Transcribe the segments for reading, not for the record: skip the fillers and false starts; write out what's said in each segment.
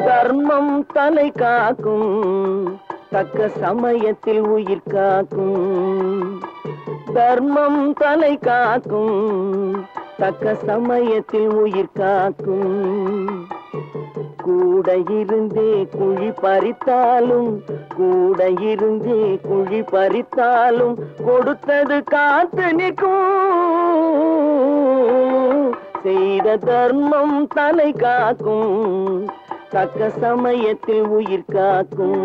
தர்மம் தலை காக்கும், தக்க சமயத்தில் உயிர் காக்கும். தர்மம் தலை காக்கும், தக்க சமயத்தில் உயிர் காக்கும். கூட இருந்தே குழி பறித்தாலும், கூட இருந்தே குழி பறித்தாலும் கொடுத்தது காத்து நிற்கும். செய்த தர்மம் தலை காக்கும், தக்க சமயத்தில் உயிர் காக்கும்.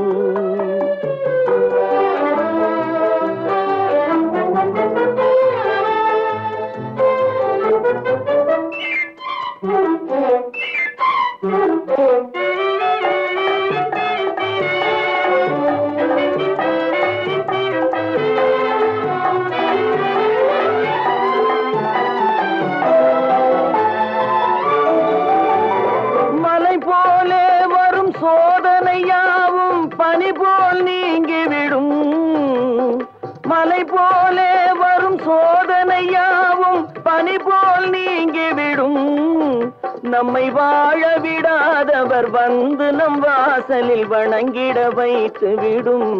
மலை போலே வரும் சோதனையாவும் பனி போல் நீங்கிவிடும். மலை போலே வரும் சோதனையாவும் பனி போல் நீங்கிவிடும். நம்மை வாழ விடாதவர் வந்து நம் வாசலில் வணங்கிட வைத்து விடும்.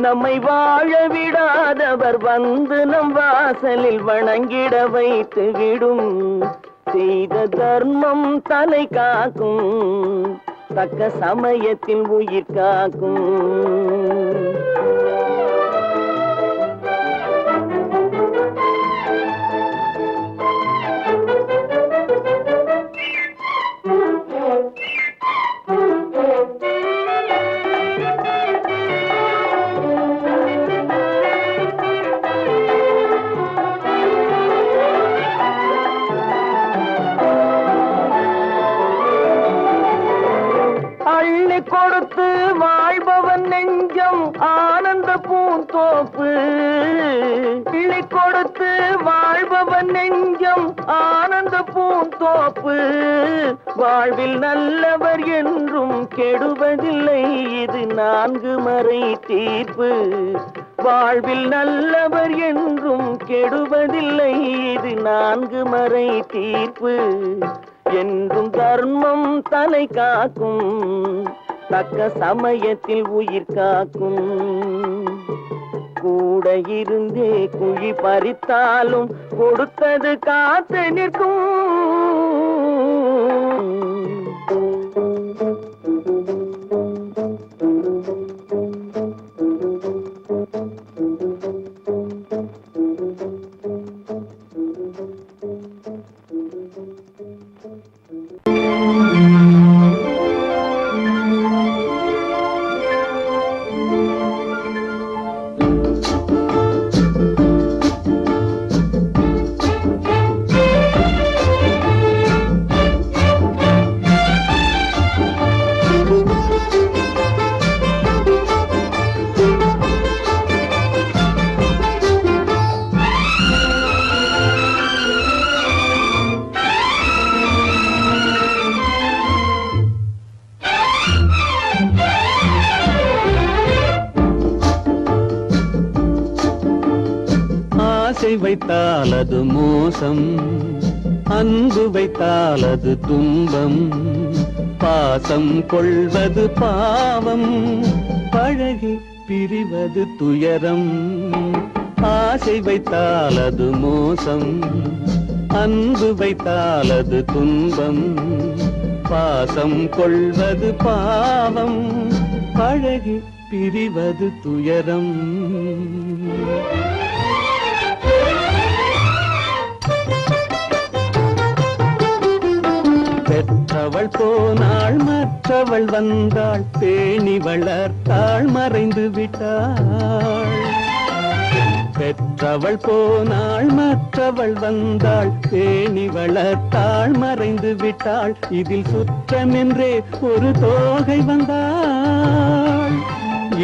நம்மை வாழ விடாதவர் வந்து நம் வாசலில் வணங்கிட வைத்து விடும். செய்த தர்மம் தலை காக்கும், தக்க சமயத்தில் உயிர் காக்கும். அள்ளி கொடுத்து வாழ்பவன் நெஞ்சம் ஆனந்த பூந்தோப்பு. அள்ளி கொடுத்து வாழ்பவன் நெஞ்சம் ஆனந்த பூந்தோப்பு. வாழ்வில் நல்லவர் என்றும் கெடுவதில்லை, இது 4 மறை தீர்ப்பு. வாழ்வில் நல்லவர் என்றும் கெடுவதில்லை, இது 4 மறை தீர்ப்பு. என்றும் தர்மம் தலை காக்கும், தக்க சமயத்தில் உயிர் காக்கும். கூட இருந்தே குழி பறித்தாலும் கொடுத்தது காத்து நிற்கும். ஆசை வைத்தால் அது மோசம், அன்பு வைத்தால் அது துன்பம். பாசம் கொள்வது பாவம், பழகி பிரிவது துயரம். ஆசை வைத்தால் அது மோசம், அன்பு வைத்தால் அது துன்பம். பாசம் கொள்வது பாவம், பழகி பிரிவது துயரம். பெற்றவள் போனாள், மற்றவள் வந்தாள், பேணி வளர்த்தாள், மறைந்து விட்டாள். பெற்றவள் போனாள், மற்றவள் வந்தாள், பேணி வளர்த்தாள், மறைந்து விட்டாள். இதில் சுற்றமென்றே ஒரு தோகை வந்தாள்.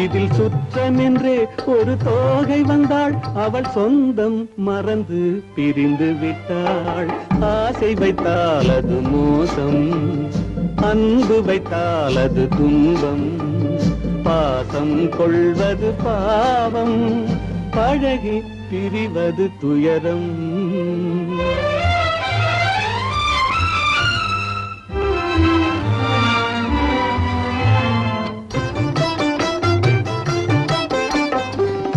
இதில் சுற்றமென்றே ஒரு தோகை வந்தாள். அவள் சொந்தம் மறந்து பிரிந்து விட்டாள். ஆசை வைத்தால் அது மோசம், அன்பு வைத்தால் அது துன்பம், பாசம் கொள்வது பாவம், பழகி பிரிவது துயரம்.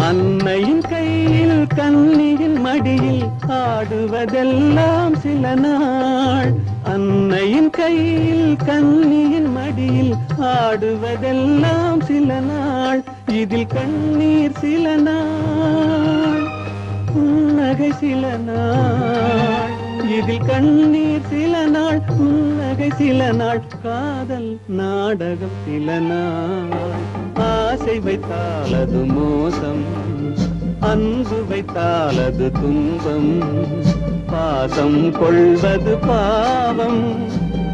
அன்னையின் கையில் கன்னியின் மடியில் ஆடுவதெல்லாம் சில நாள், அன்னையின் கையில் கன்னியின் மடியில் ஆடுவதெல்லாம் சில நாள், இதில் கண்ணீர் சில நாள், புன்னகை சில நாள், இதில் கண்ணீர் சில நாள், புன்னகை சில நாள், காதல் நாடகம் சில நாள். ஆசை வைத்தால் அது மோசம், அன்பு வைத்தால் அது துன்பம், பாசம் கொள்வது பாவம்,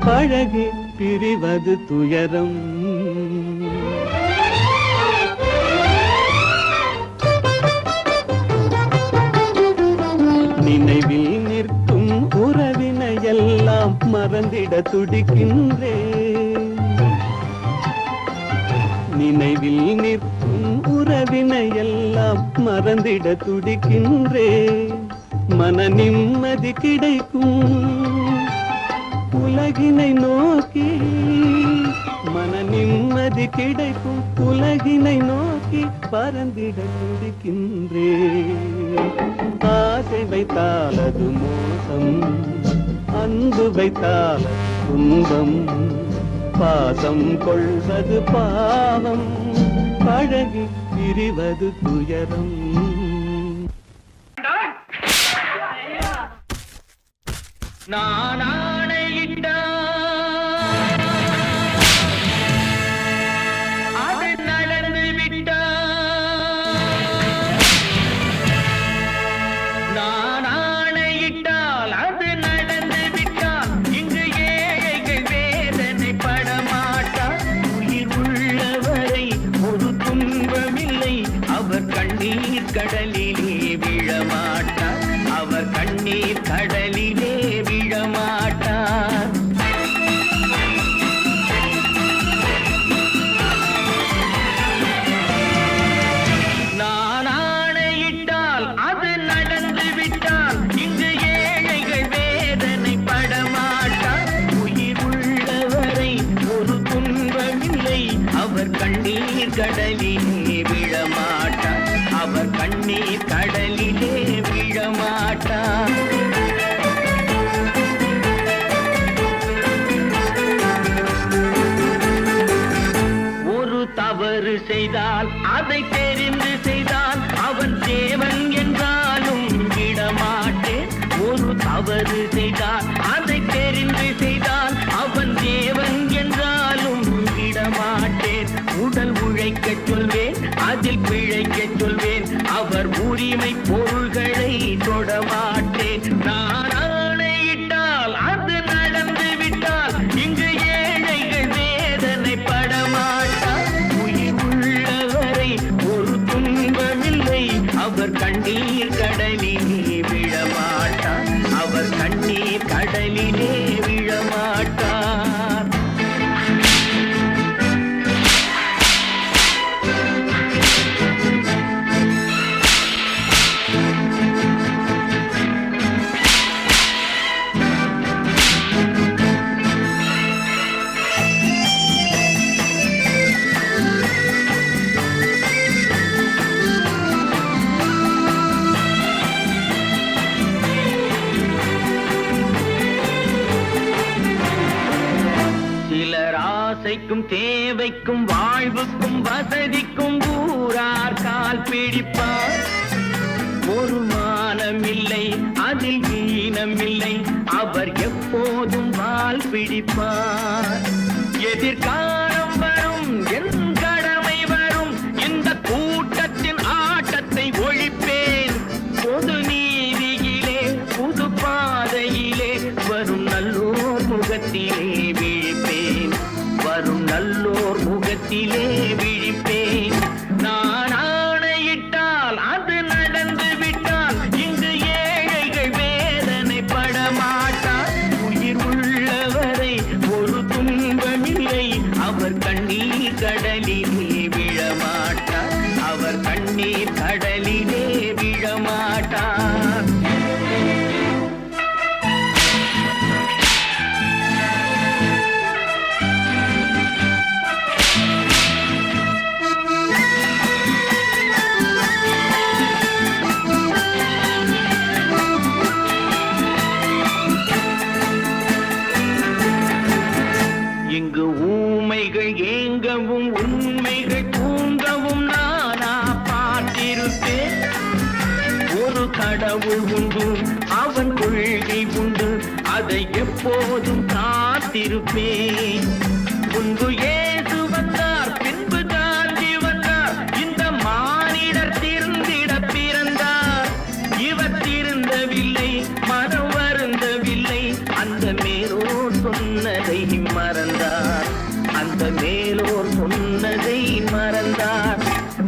பழகி பிரிவது துயரம். நினைவில் நிற்கும் உறவினையெல்லாம் மறந்திட துடிக்கின்றேன், நினைவில் நிற்கும் உறவினையெல்லாம் மறந்திட துடிக்கின்றேன். மன நிம்மதி கிடைக்கும் உலகினை நோக்கி, மன நிம்மதி கிடைக்கும் உலகினை நோக்கி பறந்திட துடிக்கின்றேன். ஆசை வைத்தால் அது மோசம், அன்பு வைத்தால் அது துன்பம், பாசம் கொள்வது பாவம், பழகி பிரிவது துயரம். நான் ஆணையிட்டால் அது நடந்து விட்டால், நான் ஆணையிட்டால் அது நடந்து விட்டால், இங்கு ஏழைகள் வேதனை படமாட்டார். உயிர் உள்ளவரை ஒரு துன்பமில்லை, அவர் கண்ணீர் கடலிலே விழமாட்டார், அவர் கண்ணீர் கடலிலே விழமாட்டார். நான் ஆணையிட்டால் அது நடந்து விட்டால், இங்கு ஏழைகள் வேதனை படமாட்டார். உயிர் உள்ளவரை ஒரு துன்பமில்லை, அவர் கண்ணீர் கடலிலே விழமாட்டார், அவர் கண்ணீர் கடலிலே விழமாட்டார். ஒரு தவறு செய்தால் அதை தெரிந்து செய்தால் அவன் தேவன் என்றாலும் விடமாட்டேன். ஒரு தவறு செய்தால் அதை தெரிந்து செய்தால் அவன் தேவன் என்றாலும் விடமாட்டேன். உடல் உழைக்கச் சொல்வேன், அதில் பிழைக்கச் சொல்வேன், அவர் உரிமை பொருள்களை தொடமாட்டேன். நான் ஆணையிட்டால் அது நடந்து விட்டால், இங்கு ஏழைகள் வேதனை படமாட்டார். உயிர் உள்ளவரை ஒரு துன்பமில்லை, அவர் கண்ணீர் கடலிலே விழமாட்டார், அவர் கண்ணீர் கடலிலே விழமாட்டார். ஆசைக்கும் தேவைக்கும் வாழ்வுக்கும் வசதிக்கும் ஊரார் கால் பிடிப்பார். ஒரு மானமில்லை, அதில் ஈனமில்லை, அவர் எப்போதும் வால் பிடிப்பார். எதிர்காலம் வரும், என் கடமை வரும், இந்த கூட்டத்தின் ஆட்டத்தை ஒழிப்பேன். பொது நீதியிலே புது பாதையிலே வரும் நல்லோர் முகத்திலே விழிப்பேன், வரும் நல்லோர் முகத்திலே விழிப்பேன். நான் ஆணையிட்டால் அது நடந்து விட்டால், இங்கு ஏழைகள் வேதனை படமாட்டார். உயிர் உள்ளவரை ஒரு துன்ப கண்ணீர் கடலிலே விழமாட்டார், அவர் கண்ணீர் கடலிலே விழமாட்டார். இங்கு ஊமைகள் ஏங்கவும் உண்மைகள் தூங்கவும் நானா பார்த்திருப்பேன். ஒரு கடவுள் உண்டு, அவன் கொள்கை உண்டு, அதை எப்போதும் காத்திருப்பேன். முன்பு இயேசு வந்தார், பின்பு காந்தி வந்தார், இந்த மானிடர் திருந்திட பிறந்தார். இவர் திருந்தவில்லை, மனம் வருந்தவில்லை, அந்த மேலோர் சொன்னதை மறந்தார், அந்த மேலோர் சொன்னதை மறந்தார்.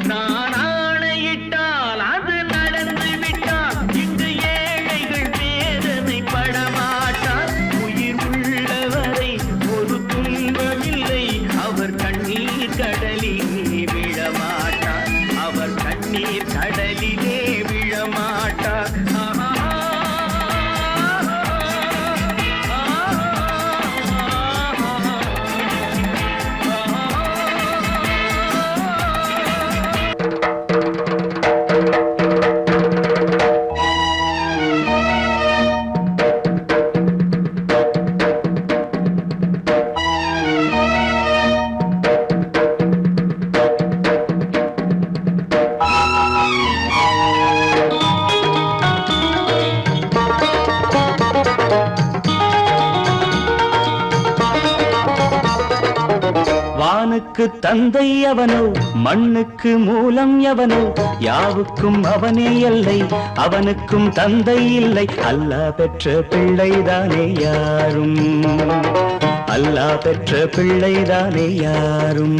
நான் ஆணையிட்டால் அது நடந்து விட்டால், இங்கு ஏழைகள் வேதனை படமாட்டார். உயிர் உள்ளவரை ஒரு துன்பமில்லை, அவர் கண்ணீர் கடலிலே விழமாட்டார், அவர் கண்ணீர் கடலிலே விழமாட்டார். வானுக்கு தந்தை அவனோ, மண்ணுக்கு மூலம் எவனோ, யாவுக்கும் அவனே எல்லை, அவனுக்கும் தந்தை இல்லை. அல்லாஹ் பெற்ற பிள்ளைதானே யாரும், அல்லாஹ் பெற்ற பிள்ளைதானே யாரும்.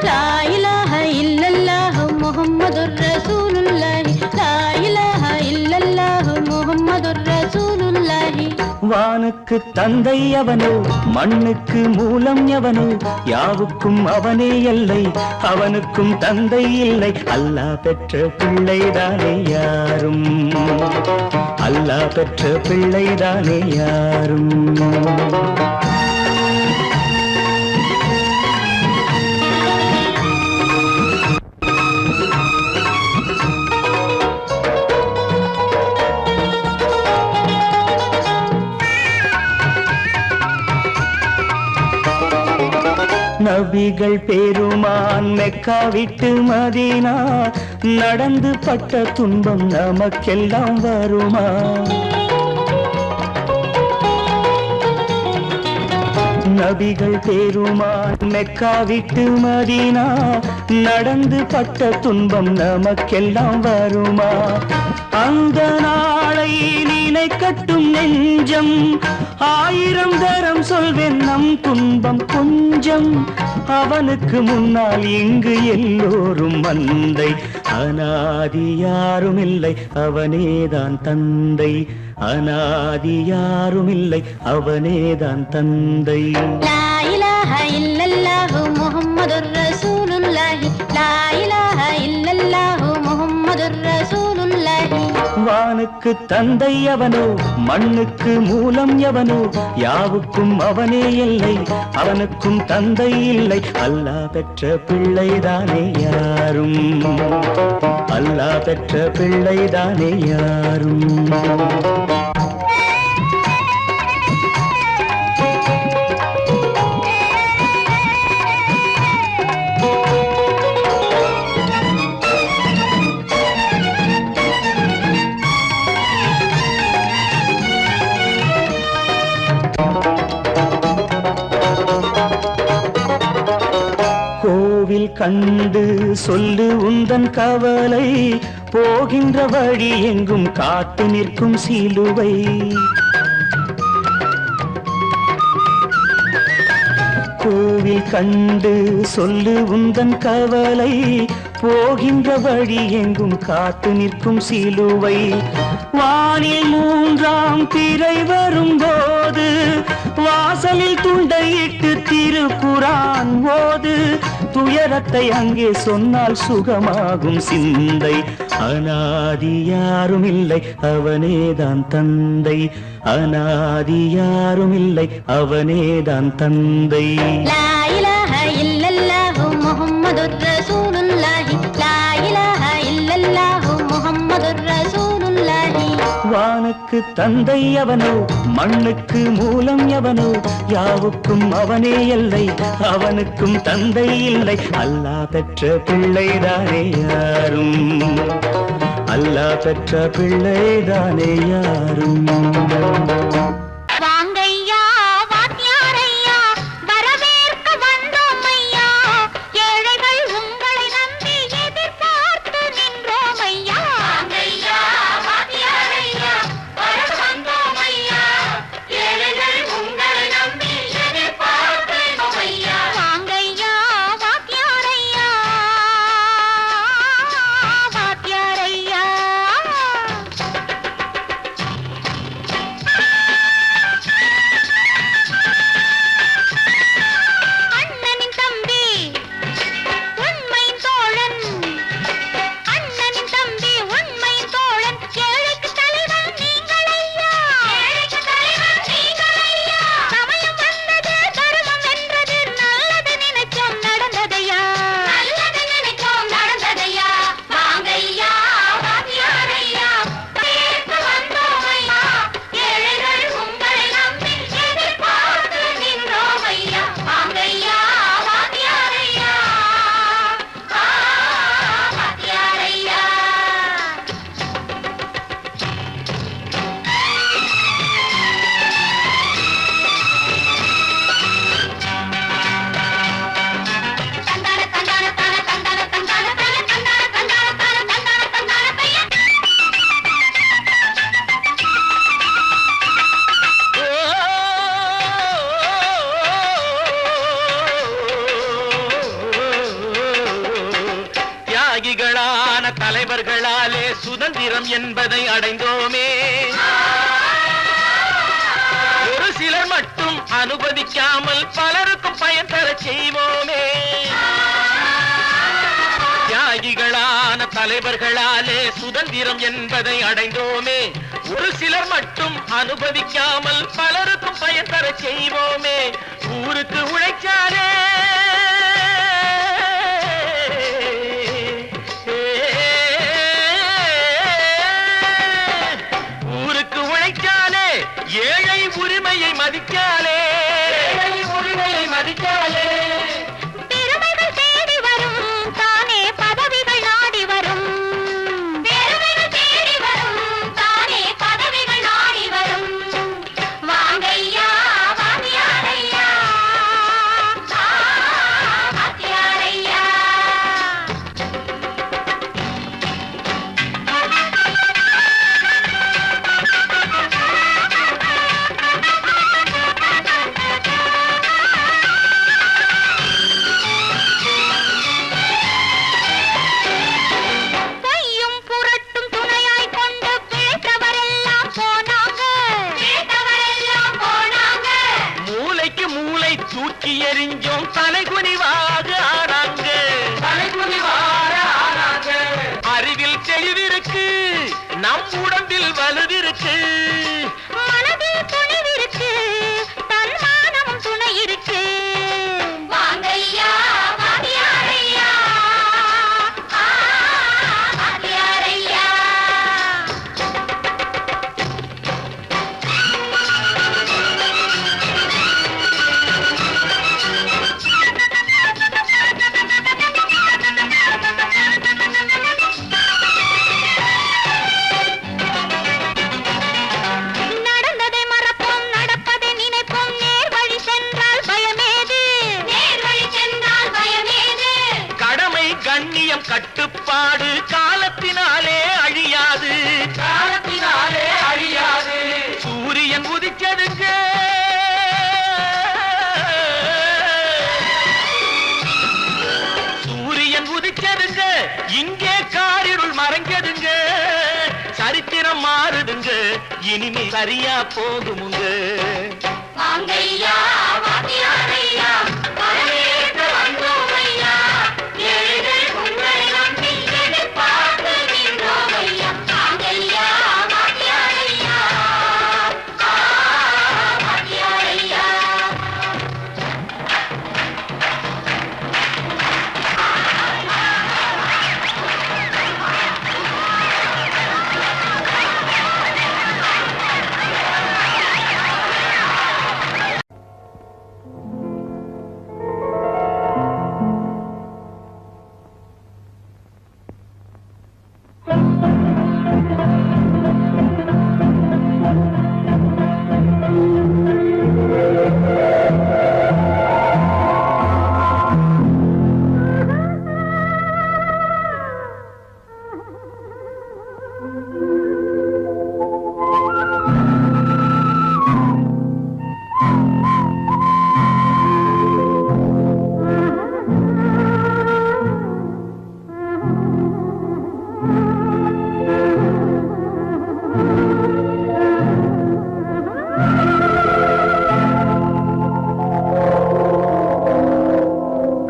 லா இலாஹ இல்லல்லாஹு முஹம்மதுர் ரசூலுல்லாஹி, லா இலாஹ இல்லல்லாஹு முஹம்மதுர் ரசூலுல்லாஹி. வானுக்கு தந்தை அவனோ, மண்ணுக்கு மூலம் எவனோ, யாவுக்கும் அவனே எல்லை, அவனுக்கும் தந்தை இல்லை. அல்லாஹ் பெற்ற பிள்ளைதானே யாரும், அல்லாஹ் பெற்ற பிள்ளைதானே யாரும். நபிகள் பெருமான் மெக்கா விட்டு மதீனா, நடந்து பட்ட துன்பம் நமக்கெல்லாம் வருமா? நபிகள் பெருமான் மெக்கா விட்டு மதீனா, நடந்து பட்ட துன்பம் நமக்கெல்லாம் வருமா? அந்த நாளை நினைக்கட்டும் நெஞ்சம், ஆயிரம் தரம் சொல்வேன் நம் துன்பம் கொஞ்சம். அவனுக்கு முன்னால் இங்கு எல்லோரும் மந்தை, அனாதி யாரும் இல்லை, அவனேதான் தந்தை, அனாதி யாரும் இல்லை, அவனேதான் தந்தை. லா இலாஹ இல்லல்லாஹு முஹம்மதுர் ரசூலுல்லாஹி, லா இலாஹ இல்லல்லாஹு முஹம்மதுர் ரசூலுல்லாஹி. வானுக்கு தந்தை அவனோ, மண்ணுக்கு மூலம் எவனோ, யாவுக்கும் அவனே இல்லை, அவனுக்கும் தந்தை இல்லை. அல்லாஹ் பெற்ற பிள்ளைதானே யாரும், அல்லாஹ் பெற்ற பிள்ளைதானே யாரும். கோவில் கண்டு சொல்லு உந்தன் கவலை, போகின்ற வழி எங்கும் காத்து நிற்கும் சிலுவை. கோவில் கண்டு சொல்லு உந்தன் கவலை, போகின்ற வழி எங்கும் காத்து நிற்கும் சிலுவை. வானில் மூன்றாம் பிறை வரும்போது வாசலில் துண்டையிட்டு திருக்குரான் ஓது. துயரத்தை அங்கே சொன்னால் சுகமாகும் சிந்தை. அநாதி யாரும் இல்லை அவனேதான் தந்தை. அநாதி யாரும் இல்லை அவனேதான் தந்தை. லா இலாஹ இல்லல்லாஹு முஹம்மதுர் ரசூலுல்லாஹி. லா இலாஹ இல்லல்லாஹு முஹம்மதுர் ரசூலுல்லாஹி. வானுக்கு தந்தை அவனோ, மண்ணுக்கு மூலம் எவனோ, யாவுக்கும் அவனே எல்லை, அவனுக்கும் தந்தை இல்லை. அல்லாஹ் பெற்ற பிள்ளைதானே யாரும், அல்லாஹ் பெற்ற பிள்ளைதானே யாரும். வாங்கையா வாத்தியாரையா வரவேற்க வந்தோம் ஐயா. ஏழைகள் உங்களை நம்பி எதிர்பார்த்து நின்றோம் ஐயா. வாங்கையா வாத்தியாரையா வர வந்தோம் ஐயா. ஏழைகள் உங்களை நம்பி எதிர்பார்த்து நின்றோம் ஐயா. வாங்கையா வாத்தியாரையா வாத்தியாரையா. அண்ணனின் தம்பி உண்மையின் தோழன். அண்ணனின் தம்பி உண்மையின் தோழன். ஏழைக்கு தலைவன் நீங்கள் ஐயா. ஏழைக்கு தலைவன் நீங்கள் ஐயா. சமயம் வந்தது தர்மம் வென்றது. நல்லது நினைச்சோம் நடந்ததையா. நல்லது நினைச்சோம் நடந்ததையா. வாங்கையா வாத்தியாரையா கேட்டு வந்தோம் ஐயா. ஏழைகள் உங்களை நம்பி எதிர்பார்த்து நின்றோம் ஐயா. வாங்கையா வாத்தியாரையா வாத்தியாரையா. தந்தான தந்தான தான தந்தான தந்தான தான தந்தான தந்தான தான தந்தான தந்தான பையா. தியாகிகளான தலைவர்களாலே சுதந்திரம் என்பதை அடைந்தோமே. ஒரு சிலர் மட்டும் அனுமதிக்காமல் பலருக்கும் பயன் தர செய்வோமே. தியாகிகளான தலைவர்களாலே சுதந்திரம் என்பதை அடைந்தோமே. ஒரு சிலர் மட்டும் அனுமதிக்காமல் பலருக்கும் பயன் தர செய்வோமே. ஊருக்கு உழைச்சாலே ஊருக்கு உழைச்சாலே ஏழை உரிமையை மதிச்சாலே, ஏழை உரிமையை மதிச்சாலே. பெருமைகள் தேடி வரும் தானே பதவிகள் நாடி வரும். பெருமைகள் தேடி வரும் தானே பதவிகள் நாடி வரும். வாங்கையா வாத்தியாரையா வாத்தியாரையா. பொய்யும் புரட்டும் துணையாய் கொண்டு பிழைத்தவரெல்லாம் போனாங்க. பிழைத்தவரெல்லாம் போனாங்க. மூளைக்கு மூளை தூக்கி எறிஞ்சோம் தலைகுனிவாக ஆனாங்க. தலைகுனிவாக ஆனாங்க. அறிவில் தெளிவிருக்கு, நம் உடம்பில் வலுவிருக்கு. மனதில் துணிவிருக்கு, தன்மானமும் துணை இருக்கு. வாங்கையா வாத்தியாரையா வாத்தியாரையா. நடந்ததை மறப்போம், நடப்பதை நினைப்போம். நேர் வழி சென்றால் பயமேது. நேர் வழி சென்றால் பயமேது. கடமை கண்ணியம் கட்டுப்பாடு காலத்தினாலே அழியாது. காலத்தினாலே அழியாது. சூரியன் உதிச்சதுங்க, சூரியன் உதிச்சதுங்க. இங்கே காரிருள் மறைஞ்சதுங்க. சரித்திரம் மாறுது இனிமே சரியா போகுமுங்க. வாங்கையா வாத்தியாரையா வரவேற்க வந்தோமையா ஏழைகள் உங்களை நம்பி எதிர்பார்த்து நின்றோமையா வாங்கையா வாத்தியாரையா வாத்தியாரையா.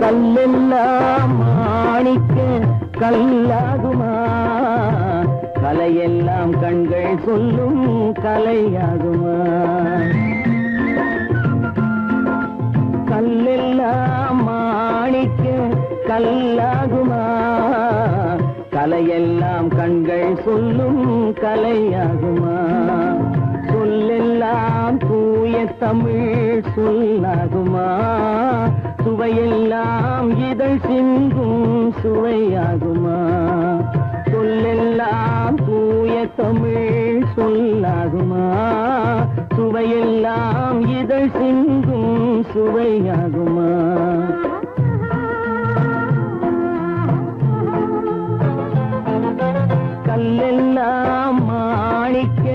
கல்லெல்லாம் மாணிக்க கல்லாகுமா கலையெல்லாம் கண்கள் சொல்லும் கலையாகுமா கல்லெல்லாம் மாணிக்க கல்லாகுமா கலையெல்லாம் கண்கள் சொல்லும் கலையாகுமா சொல்லெல்லாம் தூய தமிழ் சொல்லாகுமா சுவையெல்லாம் இதழ் சிந்தும் சுவையாகுமா சொல்லெல்லாம் தூய தமிழ் சொல்லாகுமா சுவையெல்லாம் இதழ் சிந்தும் சுவையாகுமா கல்லெல்லாம் மாணிக்க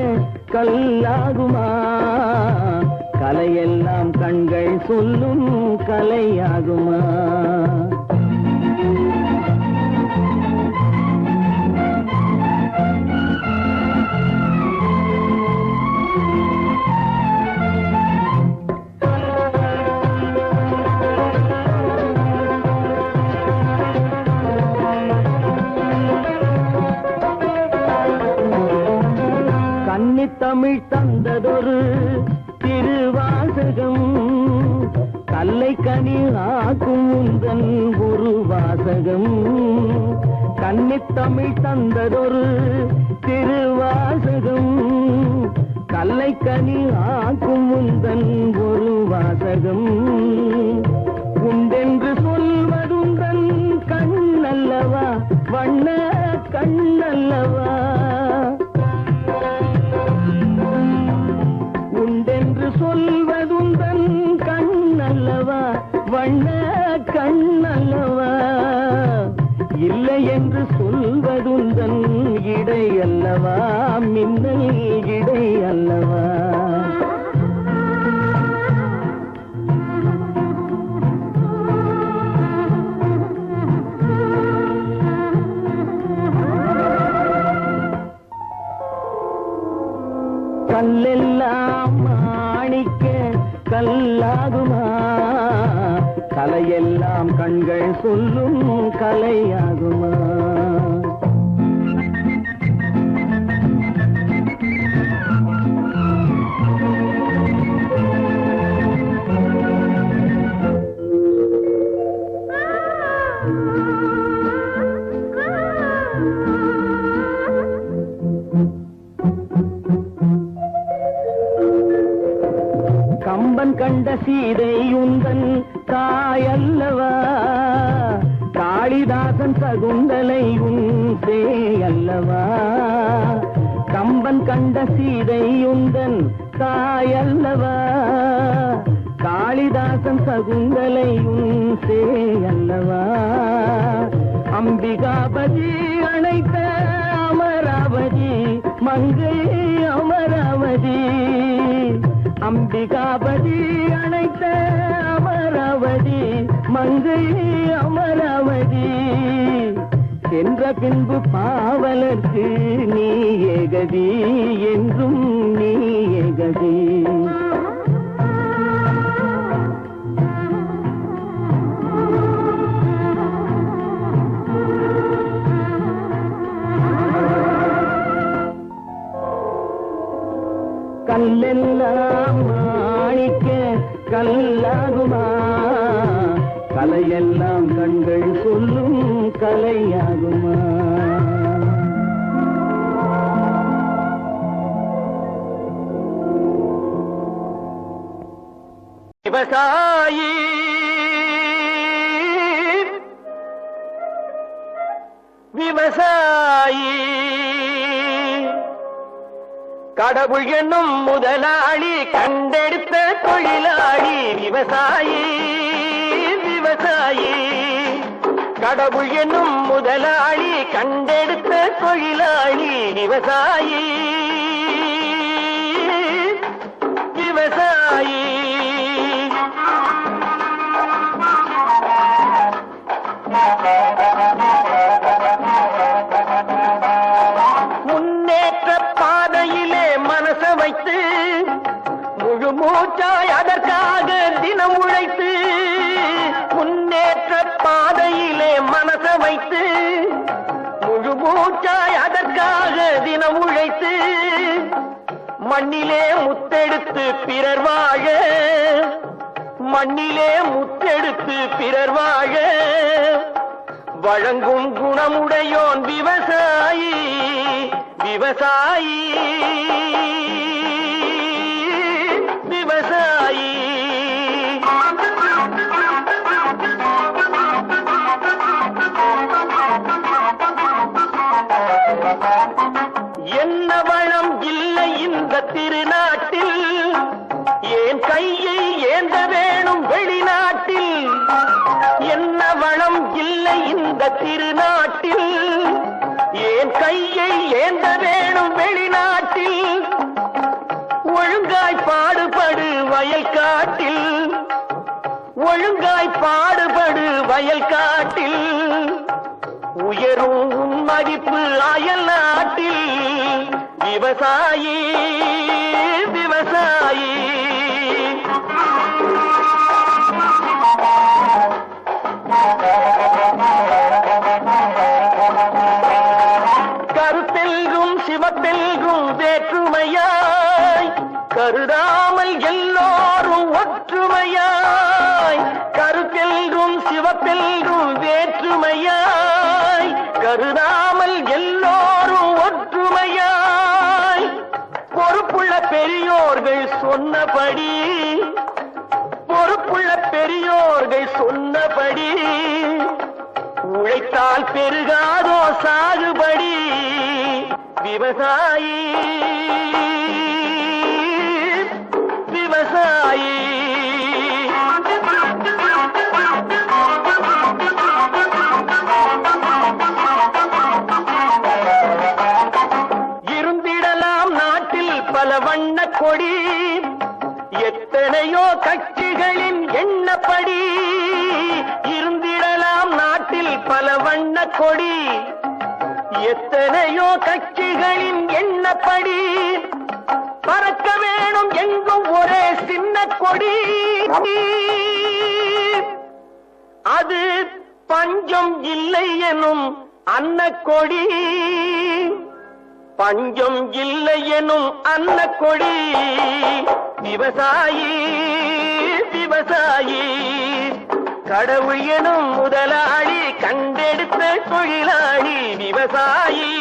கல்லாகுமா கலையெல்லாம் கண்கள் சொல்லும் கலையாகுமா கன்னித்தமிழ் தந்ததொரு திருவாசகம் கல்லை கனி ஆக்கும் உந்தன் ஒரு வாசகம் கன்னித்தமிழ் தந்ததொரு திருவாசகம் கல்லை கனி ஆக்கும் உந்தன் ஒரு வாசகம் உண்டென்று சொல்வதுந்தன் கண்ணல்லவா வண்ண கண்ணல்லவா உண்டென்று சொல்வதுந்தன் கண்ணல்லவா வண்ண கண்ணல்லவா இல்லை என்று சொல்வதுந்தன் இடை அல்லவா மின்னல் இடை அல்லவா கல்லெல்லாம் மாணிக்க கல்லாகுமா கலையெல்லாம் கண்கள் சொல்லும் கலையாகுமா கம்பன் கண்ட சீதை உந்தன் தாயல்லவா காளிதாசன் சகுந்தலை உன் சேயல்லவா கம்பன் கண்ட சீதை உந்தன் தாயல்லவா காளிதாசன் சகுந்தலை உன் சேயல்லவா அம்பிகாபதி அணைத்த அமராவதி மங்கை அமராவதி அம்பிகாபதி அணைத்த அமராவதி மங்கை அமராவதி என்ற பின்பு பாவலர்க்கு நீ ஏகதி என்றும் நீ ஏகதி. கல்லெல்லாம் மாணிக்க கல்லாகுமா, கலையெல்லாம் கண்கள் சொல்லும் கலையாகுமா. விவசாயி விவசாயி கடவுள் என்னும் முதலாளி கண்டெடுத்த தொழிலாளி. விவசாயி விவசாயி கடவுள் என்னும் முதலாளி கண்டெடுத்த தொழிலாளி. விவசாயி விவசாயி முன்னேற்ற பாதையிலே மனச வைத்து முழு மூச்சாய் அதற்காக தினம் உழைத்து. முன்னேற்ற பாதையிலே மனச வைத்து முழு மூச்சாய் அதற்காக தினம் உழைத்து. மண்ணிலே முத்தெடுத்து பிறர் வாழ, மண்ணிலே முத்தெடுத்து பிறர் வாழ வழங்கும் குணமுடையோன் விவசாயி. விவசாயி விவசாயி என்ன வளம் இல்லை இந்த திருநாட்டில், ஏன் கையை ஏந்த வேணும் வெளிநாட்டில். என்ன வளம் இல்லை இந்த திருநாட்டில், ஏன் கையை ஏந்த வேணும் வெளிநாட்டில். ஒழுங்காய் பாடுபடு வயல் காட்டில், ஒழுங்காய் பாடுபடு வயல் காட்டில். உயரும் உன் மதிப்பு அயல் நாட்டில். விவசாயி விவசாயி கருத்தெல்கும் சிவத்தெல்கும் வேற்றுமையாய் கருதாமல் எல்லோரும் ஒற்றுமையாய். கருத்தெல்கும் சிவத்தெல்கும் வேற்றுமையாய் கருதாமல் எல்லோரும் ஒற்றுமையாய். பொறுப்புள்ள பெரியோர்கள் சொன்னபடி, பொறுப்புள்ள பெரியோர்கள் சொன்னபடி உழைத்தால் பெருகாதோ சாகுபடி. விவசாயி விவசாயி இருந்திடலாம் நாட்டில் பல வண்ண கொடி, எத்தனையோ கட்சிகளின் எண்ணப்படி. இருந்திடலாம் நாட்டில் பல வண்ண கொடி, எத்தனையோ கட்சிகளின் எண்ணப்படி. பறக்க வேணும் எங்கும் ஒரே சின்ன கொடி, அது பஞ்சம் இல்லை எனும் அன்னக்கொடி. பஞ்சம் இல்லை எனும் அன்னக்கொடி. விவசாயி விவசாயி கடவுள் எனும் முதலாளி கண்டெடுத்த தொழிலாளி. விவசாயி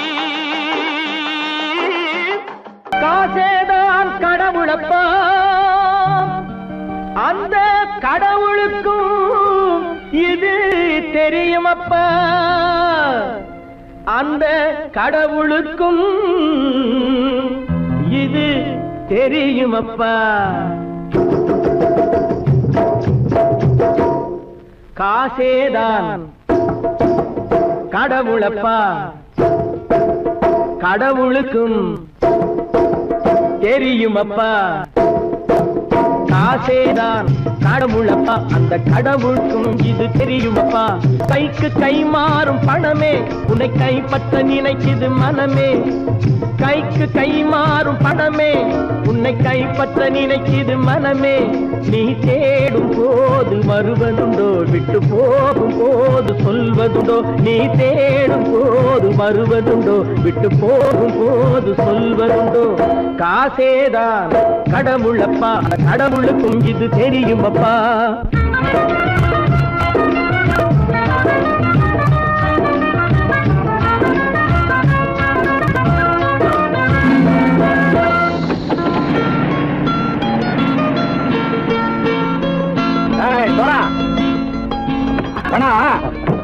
காசேதான் கடவுளப்பா, அந்த கடவுளுக்கும் இது தெரியுமப்பா. அந்த கடவுளுக்கும் இது தெரியுமப்பா. காசேதான் கடவுளப்பா, கடவுளுக்கும் தெரியுமப்பா. காசேதான் கடவுளப்பா, அந்த கடவுளுக்கும் இது தெரியுமப்பா. கைக்கு கை மாறும் பணமே உன்னை கைப்பற்ற நினைக்குது மனமே. கைக்கு கை மாறும் பணமே உன்னை கைப்பற்ற நினைக்குது மனமே. நீ தேடும் போது வருவதுண்டோ, விட்டு போகும் போது சொல்வதுண்டோ. நீ தேடும் போது வருவதுண்டோ, விட்டு போகும் போது சொல்வதுண்டோ. காசேதான் கடவுளப்பா, கடவுளுக்கும் இது தெரியுமப்பா.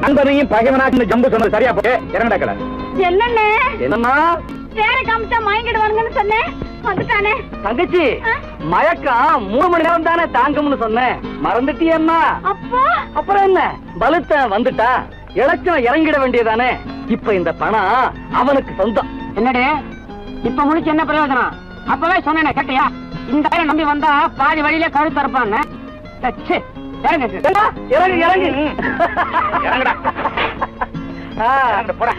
நண்பனையும் பகைவனாக்கு ஜம்பு சொன்னது சரியா போட்டு இறங்கடக்கல. என்னண்ணே என்னம்மா வேற காமிச்சா மயங்கிடுவானுங்கன்னு சொன்னேன், வந்துட்டானே. தங்கச்சி, மயக்கம் 3 மணி நேரம் தானே தாங்கும்னு சொன்னேன், மறந்துட்டியம்மா? அப்பா அப்புறம் என்ன, பலுத்த வந்துட்டா இலச்சம் இறங்கிட வேண்டியதானே. இப்ப இந்த பணம் அவனுக்கு சொந்தம். என்னடே இப்ப முடிச்சு என்ன பிரயோஜனம்? அப்பவே சொன்னேனே கேட்டியா? இந்த பையன் நம்பி வந்தா பாதி வழியில கழுத்து இருப்பான்னு. இறங்கு இறங்கு இறங்குடா. போடா.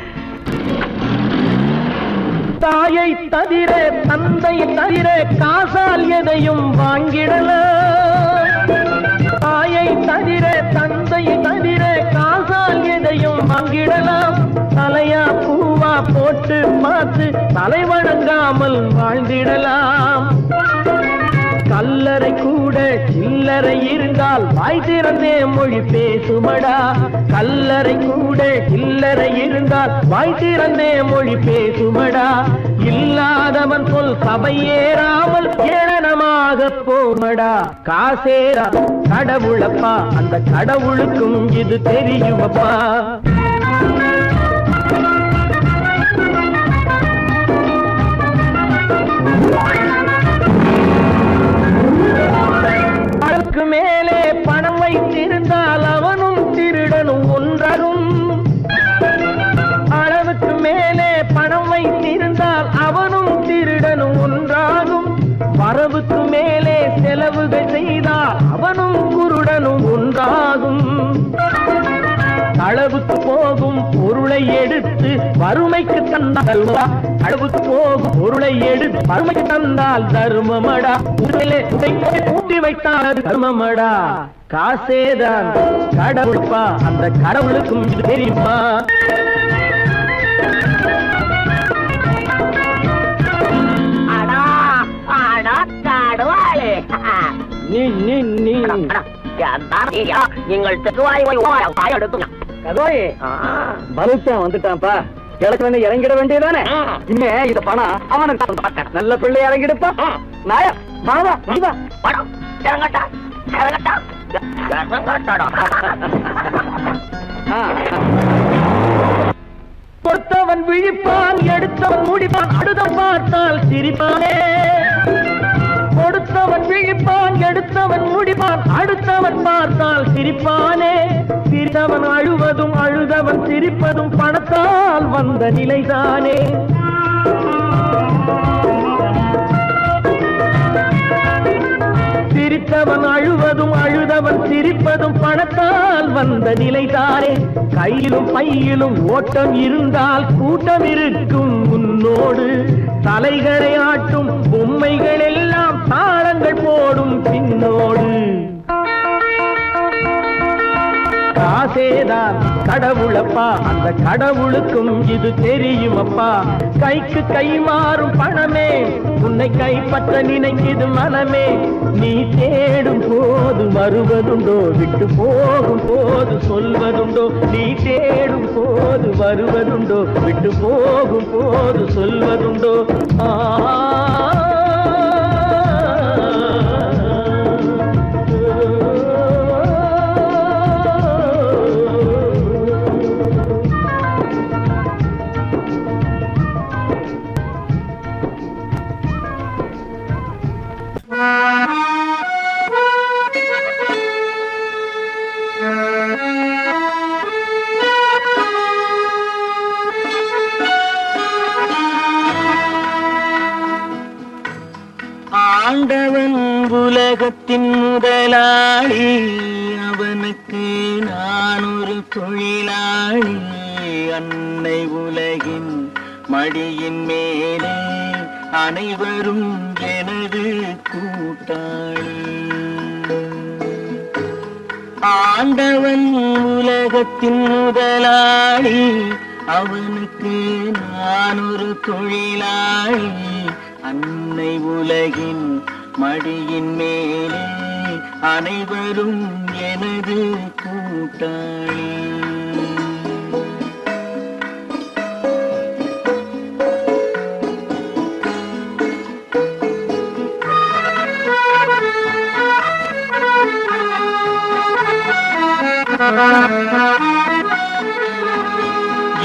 தாயை தவிர தந்தை தவிர காசால் எதையும் வாங்கிடலாம். தாயை தவிர தந்தை தவிர காசால் எதையும் வாங்கிடலாம். தலையா பூவா போட்டு பார்த்து தலை வணங்காமல் வாழ்ந்திடலாம். கல்லறை கூட சில்லறை இருந்தால் வாய் திறந்தே மொழி பேசுமடா. கல்லறை கூட சில்லறை இருந்தால் வாய் திறந்தே மொழி பேசுமடா. இல்லாதவன் சொல் சபையேறாமல் ஏளனமாக போமடா. காசேரா கடவுளப்பா, அந்த கடவுளுக்கும் இது தெரியுமப்பா. அளவுக்கு மேலே பணம் வைத்திருந்தால் அவனும் திருடனும் ஒன்றாகும். அளவுக்கு மேலே பணம் வைத்திருந்தால் அவனும் திருடனும் ஒன்றாகும். வரவுக்கு மேலே செலவுகள் செய்தால் அவனும் குருடனும் ஒன்றாகும். அளவுக்கு போகும் பொருளை எடுத்து வறுமைக்கு தந்தால் அளவுக்கு போகும் பொருளை எடுத்து வறுமைக்கு தந்தால் தர்மமடா. ஊட்டி வைத்தால் தர்மமடா. காசேதான் கடவுள்ப்பா, அந்த கடவுளுக்கும் இது தெரியுமா. நீ நீ நீ நீங்கள் தெருவாய் எடுத்து கதோய் பலுத்தான் வந்துட்டான்ப்பா. கிழக்கு இறங்கிட வேண்டியதானே. இனிமே இந்த பணம் அவனுக்கு நல்ல பிள்ளை இறங்கிடுப்பா. நாயா மாவா படம் இறங்கட்டா இறங்கட்டா. கொடுத்தவன் விழிப்பான், எடுத்தவன் முடிப்பான், அடுத்தவன் பார்த்தால் சிரிப்பானே. கொடுத்தவன் விழிப்பான், எடுத்தவன் முடிப்பான், அடுத்தவன் பார்த்தால் சிரிப்பானே. சிரித்தவன் அழுவதும் அழுதவன் சிரிப்பதும் பணத்தால் வந்த நிலைதானே. சிரித்தவன் அழுவதும் அழுதவன் சிரிப்பதும் பணத்தால் வந்த நிலைதானே. கையிலும் பையிலும் ஓட்டம் இருந்தால் கூட்டம் இருக்கும் உன்னோடு. தலைகளை ஆட்டும் பொம்மைகள் எல்லாம் தாளங்கள் போடும் பின்னோடு. காசேதான் கடவுளப்பா, அந்த கடவுளுக்கும் இது தெரியுமப்பா. கைக்கு கை மாறும் பணமே உன்னை கைப்பற்ற நினைக்குது மனமே. நீ தேடும் போது வருவதுண்டோ, விட்டு போகும் போது சொல்வதுண்டோ. நீ தேடும் போது வருவதுண்டோ, விட்டு போகும் போது சொல்வதுண்டோ. முதலாளி அவனுக்கு நான் ஒரு தொழிலாளி அன்னை உலகின் மடியின் மேலே அனைவரும் எனது கூட்டாளி ஆண்டவன் உலகத்தின் முதலாளி அவனுக்கு நான் ஒரு தொழிலாளி அன்னை உலகின் மடியின் மேலே அனைவரும் எனது கூட்டாளி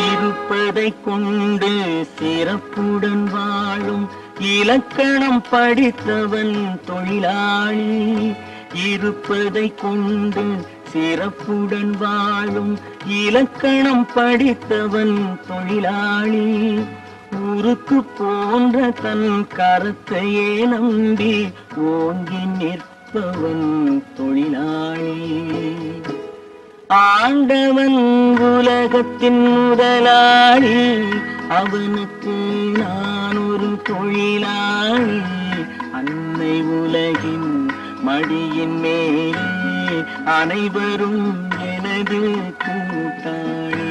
இருப்பதை கொண்டு சிறப்புடன் வாழும் இலக்கணம் படித்தவன் தொழிலாளி இருப்பதை கொண்டு சிறப்புடன் வாழும் இலக்கணம் படித்தவன் தொழிலாளி ஊருக்கு போன்ற தன் கருத்தையே நம்பி ஓங்கி நிற்பவன் தொழிலாளி ஆண்டவன் உலகத்தின் முதலாளி அவனுக்கு நான் ஒரு தொழிலாளி அன்னை உலகின் மடியின் மேலே அனைவரும் எனது கூட்டாளி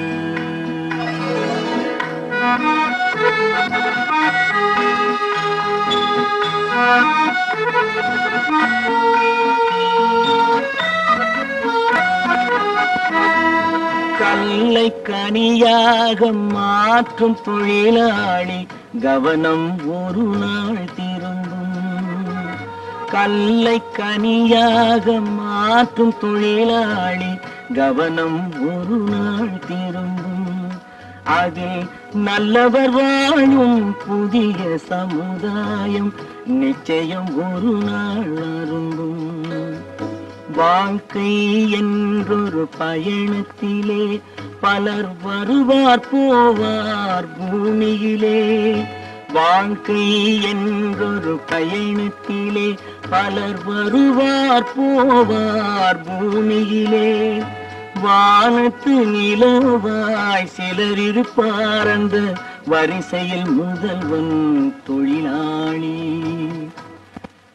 கல்லை கனியாக மாற்றும் தொழிலாளி கவனம் ஒரு நாள் திரும்பும் கல்லை கனியாக மாற்றும் தொழிலாளி கவனம் ஒரு நாள் திரும்பும் அதில் நல்லவர் வாழும் புதிய சமுதாயம் நிச்சயம் ஒரு நாள் அரும்பும் வாழ்க்கை என்றொரு பயணத்திலே பலர் வருவார் போவார் பூமியிலே வாழ்க்கை என்றொரு பயணத்திலே பலர் வருவார் போவார் பூமியிலே வானத்து நிலவாய் சிலர் இருப்பார் அந்த வரிசையில் முதல்வன் தொழிலாளி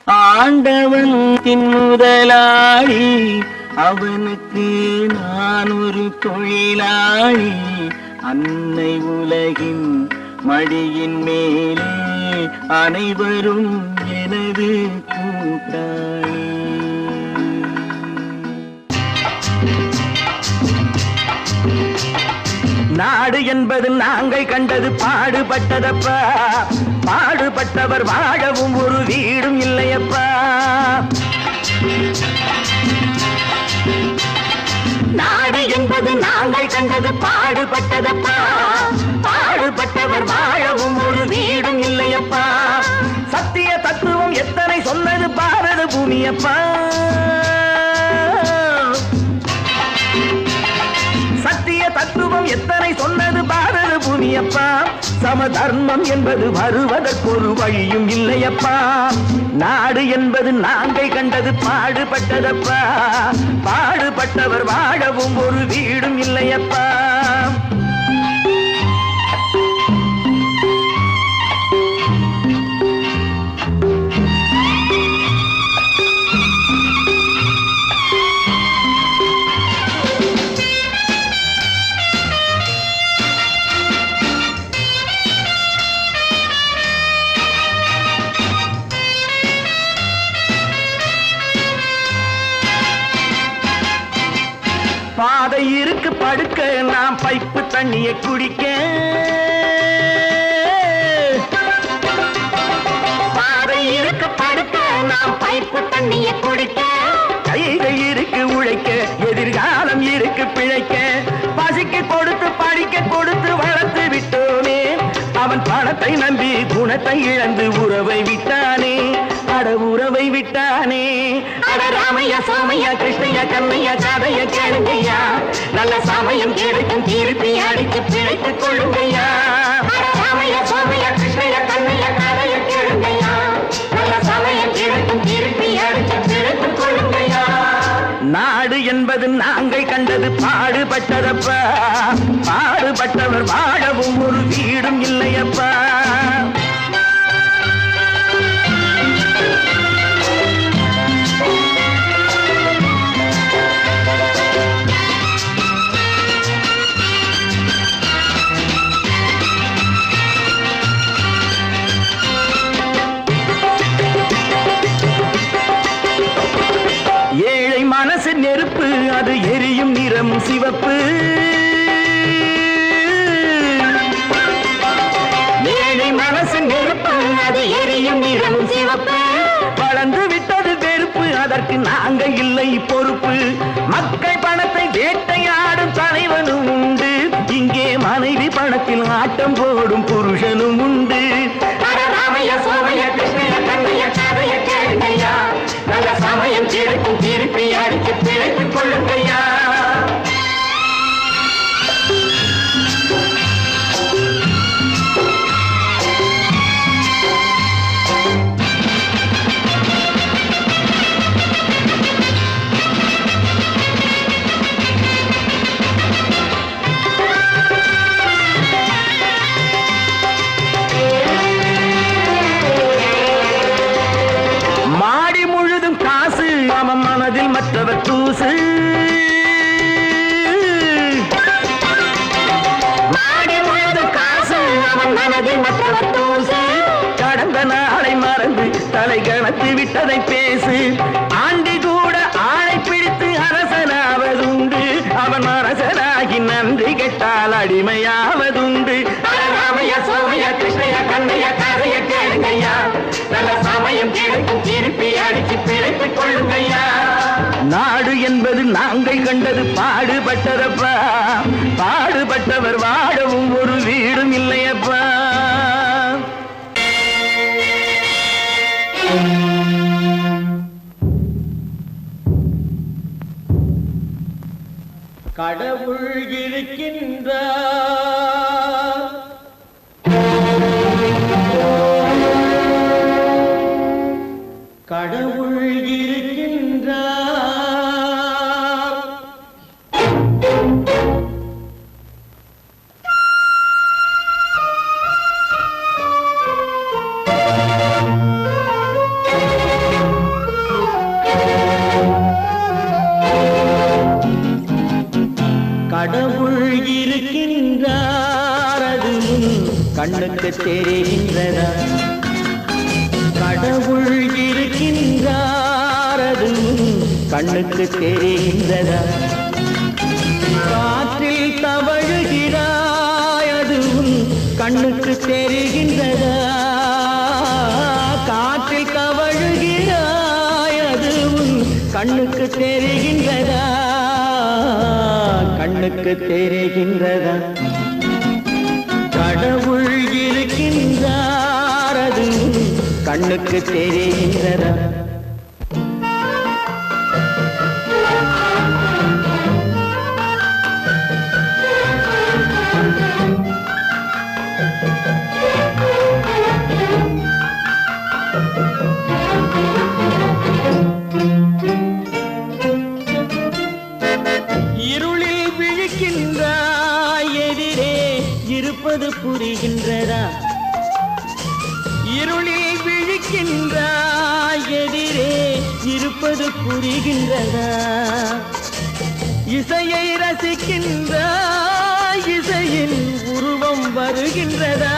ஆண்டவன் முதலாளி அவனுக்கு நான் ஒரு தொழிலாளி அன்னை உலகின் மடியின் மேலே அனைவரும் எனது கூட்டாளி நாடு என்பது நாங்கள் கண்டது பாடுபட்டதப்பா பாடுபட்டவர் வாழவும் ஒரு வீடும் இல்லையப்பா நாடு என்பது நாங்கள் கண்டது பாடுபட்டதப்பா பாடுபட்டவர் வாழவும் ஒரு வீடும் இல்லையப்பா சத்திய தத்துவம் எத்தனை சொன்னது பாரத பூமியப்பா சத்திய தத்துவம் எத்தனை சொன்னது பாரத பூமியப்பா சமதர்மம் என்பது வருவதற்கொரு வழியும் இல்லையப்பா நாடு என்பது நாங்கள் கண்டது பாடுபட்டதப்பா பாடுபட்டவர் வாழவும் ஒரு வீடும் இல்லையப்பா பாதை இருக்கு படுக்க நாம் பைப்பு தண்ணியை குடிக்க பாதை இருக்கு படுக்க நாம் பைப்பு தண்ணியை குடிக்க கைகள் இருக்கு உழைக்க எதிர்காலம் இருக்கு பிழைக்க பசிக்கு கொடுத்து படிக்க கொடுத்து வளர்த்து விட்டோமே அவன் பணத்தை நம்பி குணத்தை இழந்து உறவை விட்டானே அட உறவை விட்டானே அட ராமையா சோமையா கிருஷ்ணையா கண்ணையா காதைய கேளுங்கய்யா நல்ல சமயம் கிடைக்கும் திருப்பி அடித்து பிழைத்துக் கொள்ளுங்கய்யா ராமையா சோமையா கிருஷ்ணையா கண்ணையா காதைய கேளுங்கய்யா நல்ல சமயம் கிடைக்கும் திருப்பி அடித்து பிழைத்துக் கொள்ளுங்கய்யா நாடு என்பது நாங்கள் கண்டது பாடுபட்டதப்பா, பாடுபட்டவர் வாழவும் ஒரு வீடும் இல்லையப்பா. ஏழை மனசு நெருப்பு, அது எரியும் நிறம் சிவப்பு. ஏழை மனசு நெருப்பு, அது எரியும் நிறம் சிவப்பு. வளர்ந்து விட்டது வெறுப்பு, அதற்கு நாங்கள் இல்லை பொறுப்பு. மக்கள் பணத்தை வேட்டையாடும் தலைவனும் உண்டு, இங்கே மனைவி பணத்தில் ஆட்டம் போடும் புருஷனும் உண்டு. ராமைய சோமைய கிருஷ்ணய கண்ணைய கதைய கேளுங்கய்யா, நல்ல சமயம் கிடைக்கும் திருப்பி அடித்து பிழைத்துக் கொள்ளுங்கய்யா. மனதில் மற்றவர் தூசு, மாடி முழுது காசு, அவன் மனதில் மற்றவர் தூசு. கடந்த நாளை மறந்து தலை கணத்து விட்டதை பேசு. ஆண்டி கூட ஆளை பிடித்து அரசனாவதுண்டு, அவன் அரசனாகி நன்றி கெட்டால் அடிமையாவதுண்டு. ராமைய சோமைய கிருஷ்ணய கண்ணைய கதைய கேளுங்கய்யா, நல்ல சமயம் கிடைக்கும் திருப்பி அடிச்சு பிழைத்துக் கொள்ளுங்கய்யா. நாடு என்பது நாங்கள் கண்டது பாடுபட்டதப்பா, பாடுபட்டவர் வாழவும் ஒரு வீடும் இல்லையப்பா. கடவுள் இருக்கின்றார், கடவுள் இருக்கின்றார். கடவுள் இருக்கின்றார், அது கண்ணுக்கு தெரிகின்றதா? கடவுள் இருக்கின்றார், அது கண்ணுக்கு தெரிகின்றதா? காற்றில் தவழுகிறாய், அதுவும் கண்ணுக்கு தெரிகின்றதா? காற்றில் தவழுகிறாய், அதுவும் கண்ணுக்கு தெரிகின்றதா? கண்ணுக்கு தெரிகின்றதா? கடவுள் இருக்கின்றார், அது கண்ணுக்கு தெரிகின்றதா? இருளில் விழிக்கின்றாய், எதிரே இருப்பது புரிகின்றதா? இருளில் விழிக்கின்றாய், எதிரே இருப்பது புரிகின்றதா? இசையை ரசிக்கின்றாய், இசையின் உருவம் வருகின்றதா?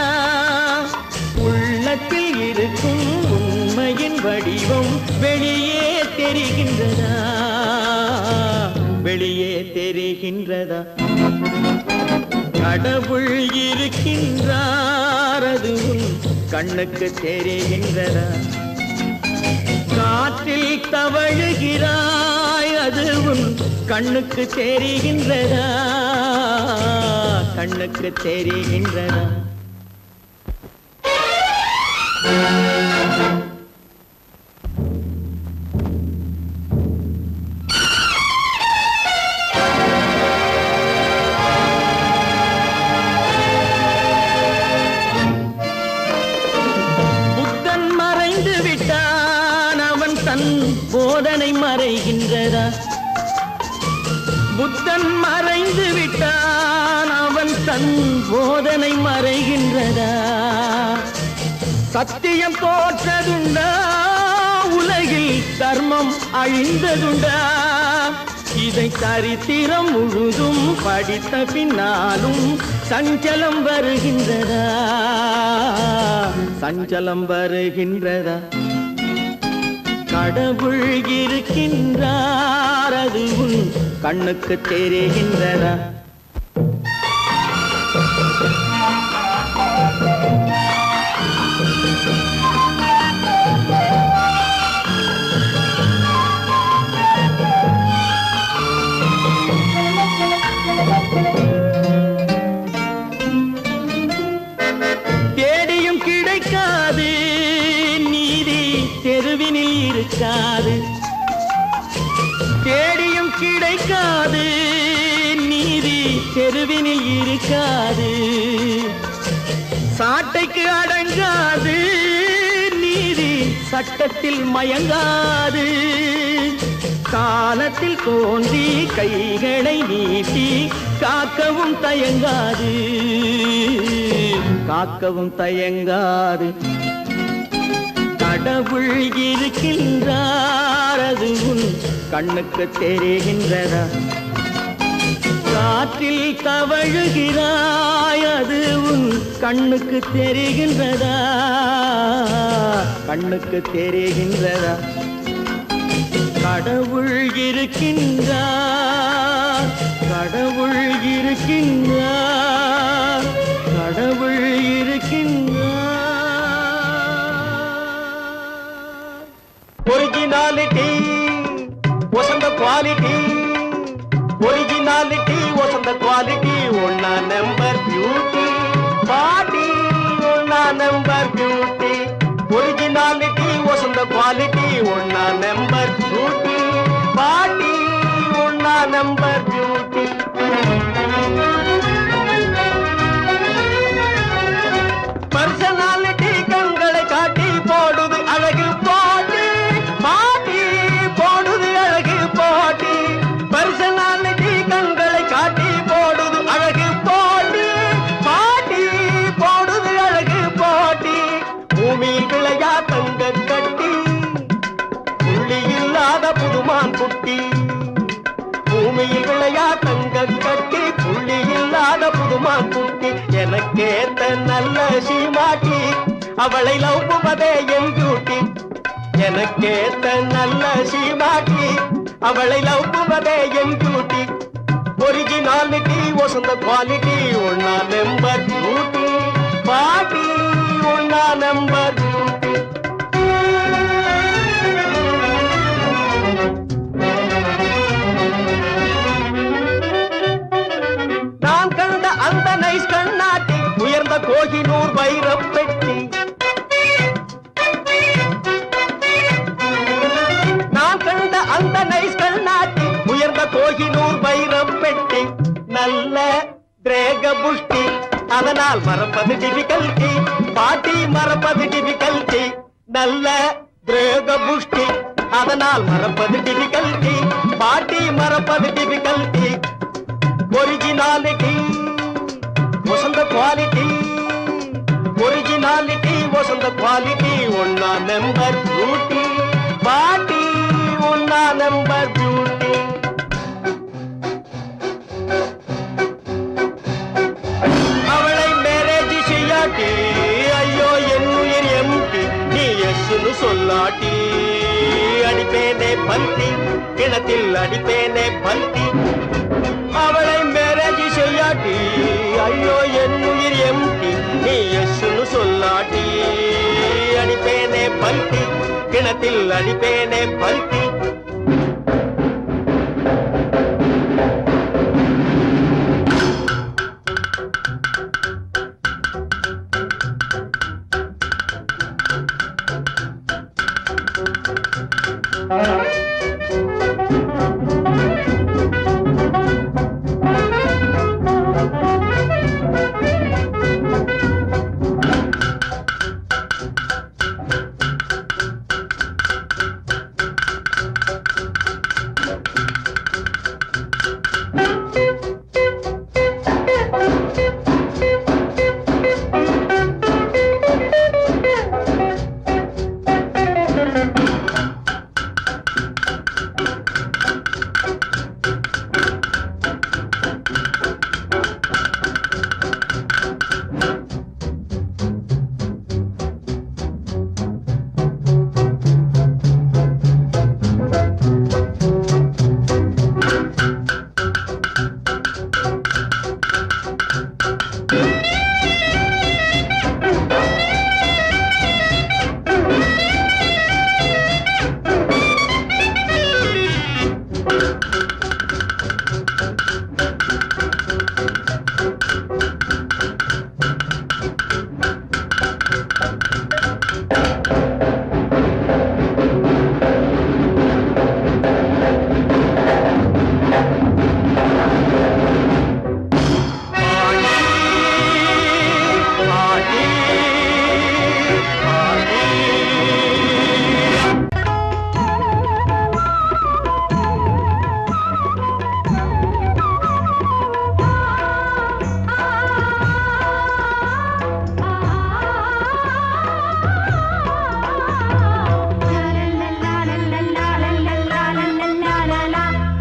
உள்ளத்தில் இருக்கும் உண்மையின் வடிவம் வெளியே தெரிகின்றதா? வெளியே தெரிகின்றதா? கடவுள் இருக்கின்றார், அது கண்ணுக்கு தெரிகின்றதா? காற்றில் தவழுகிறாய், அதுவும் கண்ணுக்கு தெரிகின்றதா? கண்ணுக்கு தெரிகின்றதா? போதனை மறைகின்றதா? அவன் போதனை மறைகின்றதா? சத்தியம் தோற்றதுண்டா? உலகில் தர்மம் அழிந்ததுண்டா? இதை சரித்திரம் முழுதும் படித்த பின்னாலும் சஞ்சலம் வருகின்றதா? சஞ்சலம் வருகின்றதா? கடவுள் இருக்கின்றார், அது உன் கண்ணுக்கு தெரிகின்றதா? தேடியும் கிடைக்காது நீதி தெருவினில் இருக்காது. தேடியும் கிடைக்காது நீதி தெருவினில் இருக்காது. சாட்டைக்கு அடங்காது நீதி சட்டத்தில் மயங்காது. காலத்தில் தோன்றி கைகளை நீட்டி காக்கவும் தயங்காது. காக்கவும் தயங்காது. கடவுள் இருக்கின்றார், அது உன் கண்ணுக்கு தெரிகின்றதா? காற்றில் தவழுகிறாய், அது உன் கண்ணுக்கு தெரிகின்றதா? கண்ணுக்கு தெரிகின்றதா? கடவுள் இருக்கின்றார், கடவுள் இருக்கின்றார், கடவுள் இருக்கின்றார். ஒரிஜினாலிட்டி வசந்த குவாலிட்டி, ஒரிஜினாலிட்டி வசந்த குவாலிட்டி, ஒன்னா நம்பர் பியூட்டி பாட்டி, ஒன்னா நம்பர் பியூட்டி. ஒரிஜினாலிட்டி வசந்த குவாலிட்டி, ஒன்னா நம்பர் பியூட்டி பாட்டி, ஒன்னா நம்பர் பியூட்டி. பர்சனாலிட்டி கண்களை காட்டி போடுது அழகு போட்டி பாட்டி, போடுது அழகு போட்டி. பர்சனாலிட்டி கண்களை காட்டி போடுது அழகு போட்டி பாட்டி, போடுது அழகு போட்டி. பூமியில் விளையா தங்க கட்டி, புள்ளி இல்லாத புதுமான் குட்டி. பூமியில் விளையா தங்க கட்டி, புள்ளி இல்லாத புதுமான் குட்டி. எனக்கேத்த நல்ல சீமாட்டி, அவளை லவ்வுவதே என் டியூட்டி. எனக்கேத்த நல்ல சீமாட்டி, அவளை லவ்வுவதே என் டியூட்டி. ஒரிஜினாலிட்டி வசந்த குவாலிட்டி, ஒன்னா நம்பர் பியூட்டி பாட்டி, ஒன்னா நம்பர் பியூட்டி. நான் கண்ட அந்த நைஸ் கண்ணாட்டி, உயர்ந்த கோகினூர் வைரப் பெட்டி. நான் கண்ட அந்த நைஸ் கண்ணாட்டி, உயர்ந்த கோகினூர் வைரப் பெட்டி. நல்ல திரேக புஷ்டி, அதனால் மறப்பது டிஃபிகல்டி பாட்டி, மறப்பது டிஃபிகல்டி. நல்ல திரேக புஷ்டி, அதனால் மறப்பது டிஃபிகல்டி பாட்டி, மறப்பது டிஃபிகல்டி. ஒரிஜினாலிட்டி வசந்த குவாலிட்டி, ஒரிஜினாலிட்டி வசந்த குவாலிட்டி, ஒன்னா நம்பர் பியூட்டி பாட்டி, ஒன்னா நம்பர் பியூட்டி. அவளை மேரேஜ் செய்யாட்டி, ஐயோ என் உயிர் எம்டி, நீ எஸ்னு சொல்லாட்டி. அடிப்பேனே பல்டி, கிணத்தில் அடிப்பேனே பல்டி. அவளை மேரேஜ் செய்யாட்டி, ஐயோ என் உயிர் எம்டி, நீ எஸ்னு சொல்லாட்டி. அடிப்பேனே பல்டி, கிணத்தில் அடிப்பேனே பல்டி.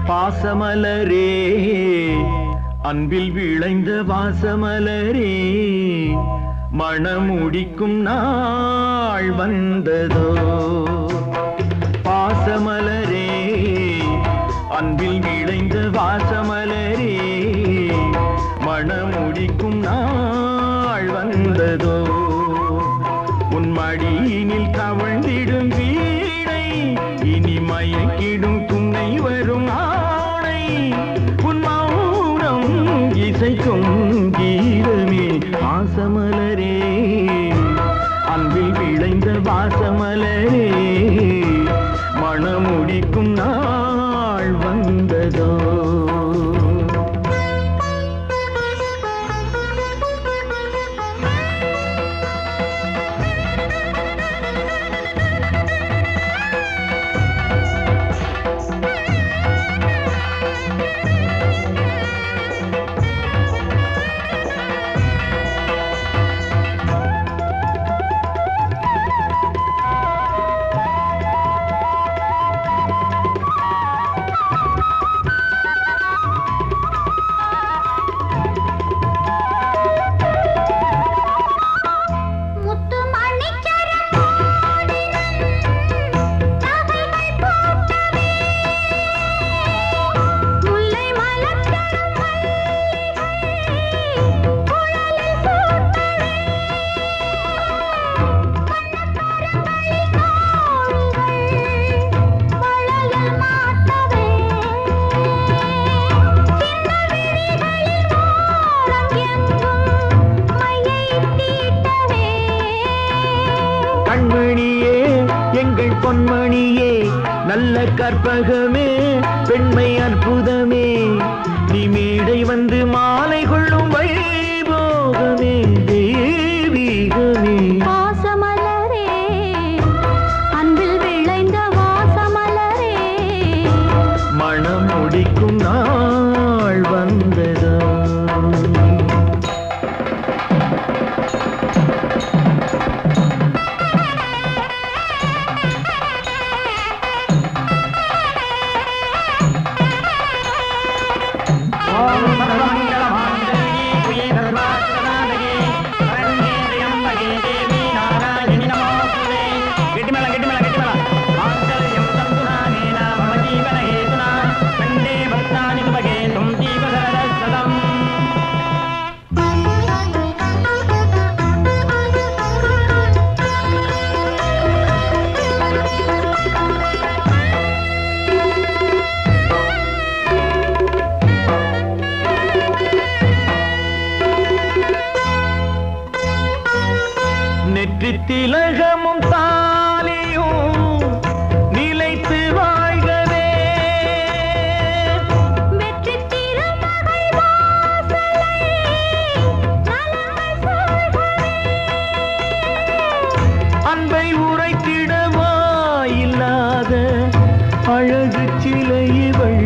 பாசமலரே அன்பில் விளைந்த வாசமலரே மணமுடிக்கும் நாள் வந்ததோ பாசமலரே அன்பில் விளைந்த வாசமலரே மணமுடிக்கும் நாள் வந்ததோ உன் மடியினில் தவழ்ந்திடும் வீணை இனி மயக்கிடும் துணை வரும் ஆணை உன் மௌனம் இசைக்கும் கீதமே வாசமலரே அன்பில் விளைந்த வாசமலரே மணமுடிக்கும் நாள் வந்ததோ பொன்மணியே நல்ல கற்பகமே பெண்மை அற்புதமே நீ மேடை வந்து மாலை கொள்ளும் வைபோகமே தெய்வீகமே வாசமலரே அன்பில் விளைந்த வாசமலரே மணம் முடிக்கும் நாள் வந்ததோ திலகமும் தாலியும் நிலைத்து வாழ்கவே வெற்றி திருமகள் வாசலை நலங்கள் சொல்கவே அன்பை உரைத்திடவா இல்லாத அழகு சிலை இவள்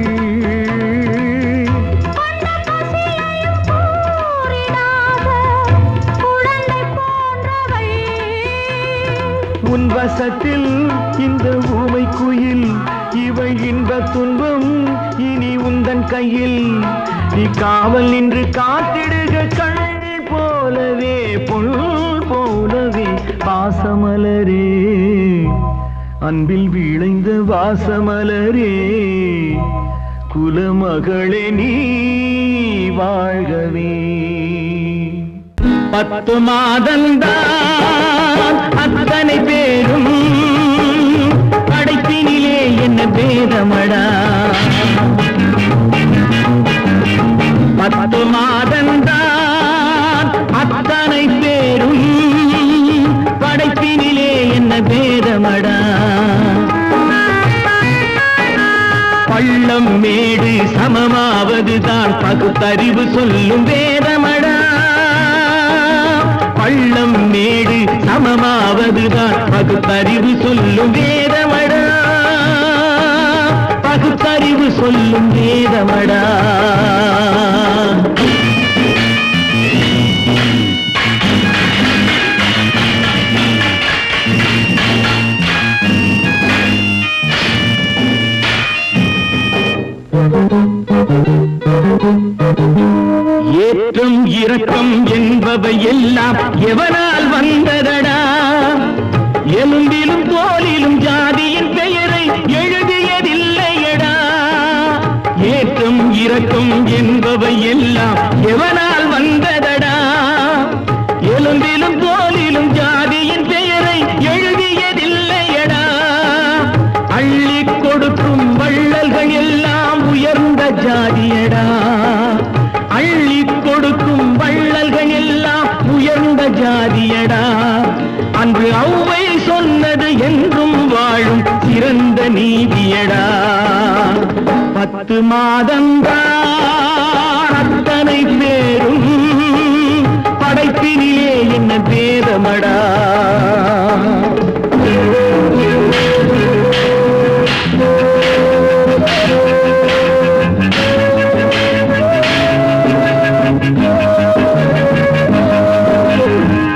உன் வசத்தில் இந்த ஊமை குயில் இவள் இன்ப துன்பம் இனி உந்தன் கையில் நீ காவல் நின்று காத்திடுக கண் போலவே பொன் போலவே பாசமலரே அன்பில் விளைந்த வாசமலரே குலமகளே நீ வாழ்கவே 10 மாதந்தான் அத்தனை பேரும் படைப்பினிலே என்ன பேதமடா 10 மாதந்தான் அத்தனை பேரும் படைப்பினிலே என்ன பேதமடா பள்ளம் மேடு சமமாவதுதான் பகுத்தறிவு சொல்லும் வேதமடா பள்ளம் மேடு சமமாவதுதான் பகுத்தறிவு சொல்லும் வேதமடா பகுத்தறிவு சொல்லும் வேதமடா ஏற்றம் இரக்கம் என்பவை எல்லாம் எவனால் வந்ததடா? எலும்பிலும் தோலிலும் ஜாதியின் பெயரை எழுதியதில்லையடா. ஏற்றம் இரக்கம் என்பவை எல்லாம் எவனால் வந்ததடா? எலும்பிலும் தோலிலும் ஜாதியின் பெயரை எழுதியதில்லையடா. அள்ளி கொடுக்கும் வள்ளல்கள் எல்லாம் உயர்ந்த ஜாதியடா. அள்ளி கொடுக்கும் வள்ளல்கள் எல்லாம் உயர்ந்த ஜாதியடா. அன்று ஔவை சொன்னது என்றும் வாழும் சிறந்த நீதியடா. 10 மாதந்தான் அத்தனை பேரும் படைப்பினிலே என்ன பேதமடா.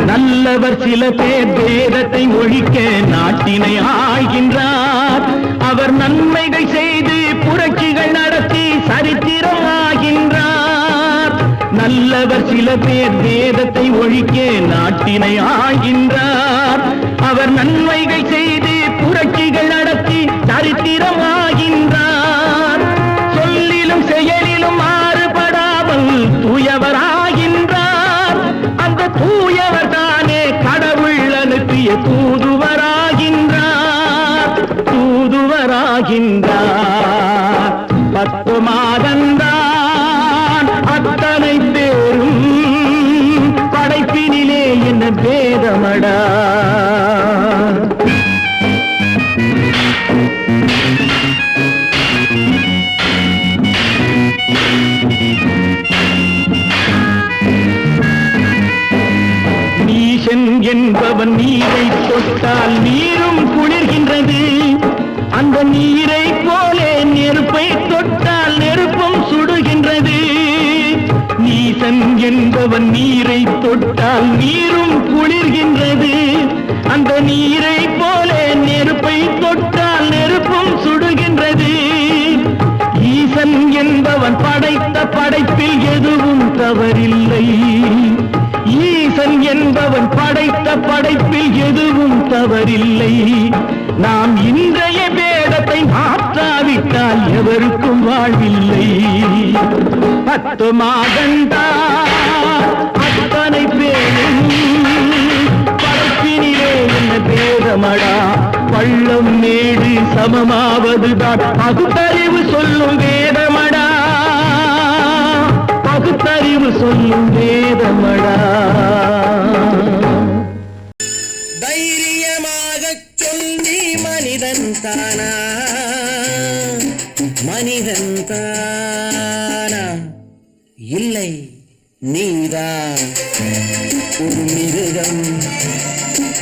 நல்லவர் சில பேர் வேதத்தை ஒழிக்க நாட்டினை ஆள்கின்றார். அவர் நன்மைகள் செய்து புரட்சிகள் நடத்தி சரித்திரம் ஆகின்றார். நல்லவர் சில பேர் வேதத்தை ஒழிக்க நாட்டினை ஆள்கின்றார். அவர் நன்மைகள் செய்து புரட்சிகள் நடத்தி சரித்திரம் ஆகின்றார். சொல்லிலும் செயலிலும் மாறுபடாமல் தூயவராகின்றார். அந்த தூயவர் தானே கடவுள் அனுப்பிய தூதுவராகின்றார். தூதுவராகின்றார். 10 மாதந்தான் அத்தனை பேரும் படைப்பினிலே என்ன பேதமடா. நீசன் என்பவன் நீரை தொட்டால் நீரும் குளிர்கின்றது. அந்த நீரை போலே நெருப்பை தொட்டால் நெருப்பும் சுடுகின்றது. நீசன் என்பவன் நீரை தொட்டால் நீரும் குளிர்கின்றது. அந்த நீரை போலே நெருப்பை தொட்டால் நெருப்பும் சுடுகின்றது. ஈசன் என்பவன் படைத்த படைப்பில் எதுவும் தவறில்லை. ஈசன் என்பவன் படைத்த படைப்பில் எதுவும் தவறில்லை. நாம் இன்றைய வேதத்தை மாற்றாவிட்டால் எவருக்கும் வாழ்வில்லை. 10 மாதந்தான் அத்தனை பேரும் படைப்பினிலே என்ன பேதமடா. பள்ளம் மேடு சமமாவதுதான் பகுத்தறிவு சொல்லும் வேதமடா. பகுத்தறிவு சொல்லும் வேதமடா. தைரியமாக சொல்லி மனிதன் தானா? மனிதன் தானா? இல்லை, நீதான் ஒரு மிருகம்.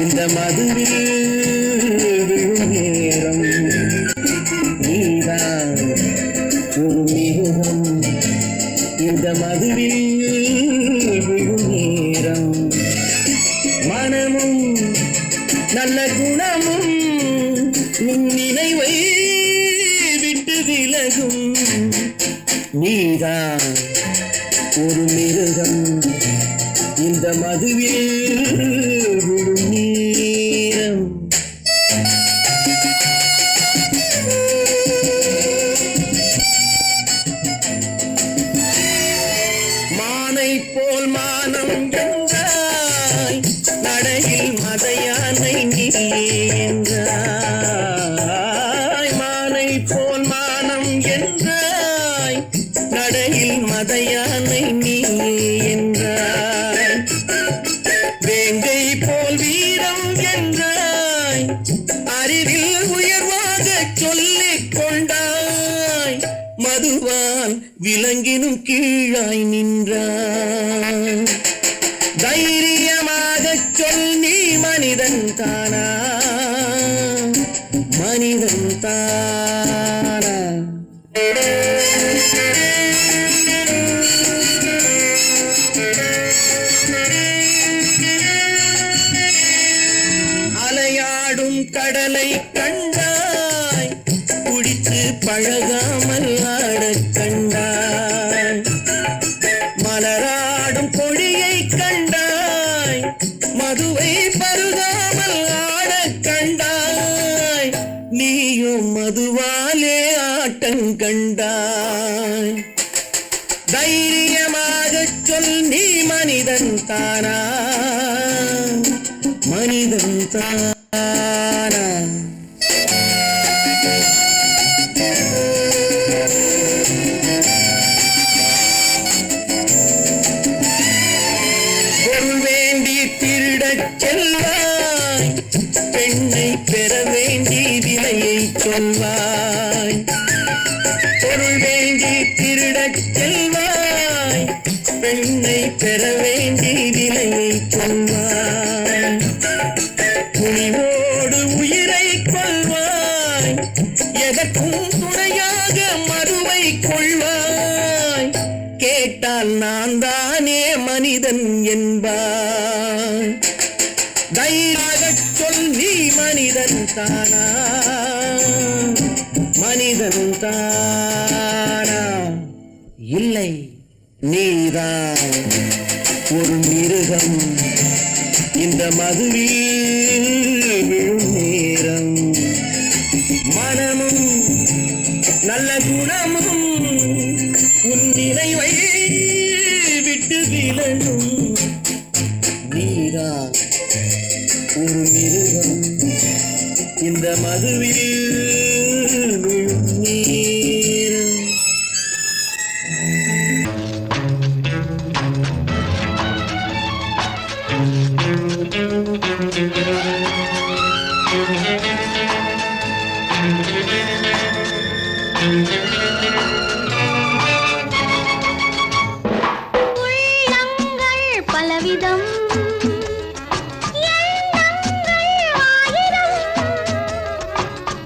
இந்த மதுவில் விழும் நேரம் நீதான் ஒரு மிருகம். இந்த மதுவில் விழும் நேரம் மனமும் நல்ல குணமும் உன் நினைவை விட்டு விலகும். நீதான் ஒரு மிருகம். இந்த மதுவில் விழும் நேரம். மானை போல் மானம் என்றாய், நடையில் மதையானை நீ என்றாய். மானை போல் மானம் என்றாய், நடையில் மதையானை நீ என்றாய். வேங்கை போல் வீரம் என்றாய், அறிவில் உயர்வாக சொல்லிக் கொண்டாய். மதுவால் விலங்கினும் கீழாய் நின்றாய். தைரியமாக சொல், நீ மனிதன் தானா? மனிதன் தானா? அலையாடும் கடலை கண்டாய், குடித்து பழகாமல் ஆட தைரியமாக சொல் நீ மனிதன் தானா மனிதன் தானா பொருள் வேண்டி திருடச் செல்வாய் பெண்ணை பெற வேண்டி விலையை சொல்வாய் பொருள் வேண்டி திருடச் செல்வாய் பெண்ணை பெற வேண்டி விலையை சொல்வாய் துணிவோடு உயிரை கொள்வாய் எதற்கும் துணையாக மறுவை கொள்வாய் கேட்டால் நான் தானே மனிதன் என்பாய் தைரியமாகச் சொல் நீ மனிதன் தானா மனிதன் தானா இல்லை நீதான் ஒரு மிருகம் இந்த மதுவில் விழும் நேரம் மனமும் நல்ல குணமும் உன் நினைவை விட்டு விலகும் நீதான் ஒரு மிருகம் இந்த மதுவில் விழும் நேரம் உள்ளங்கள் பலவிதம் எண்ணங்கள் ஆயிரம்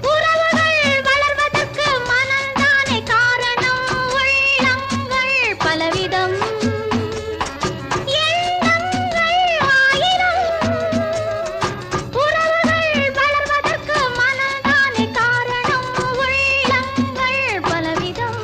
உறவுகள் வளர்வதற்கு மனம்தானே காரணம் உள்ளங்கள் பலவிதம் எண்ணங்கள் ஆயிரம் உறவுகள் வளர்வதற்கு மனம்தானே காரணம் உள்ளங்கள் பலவிதம்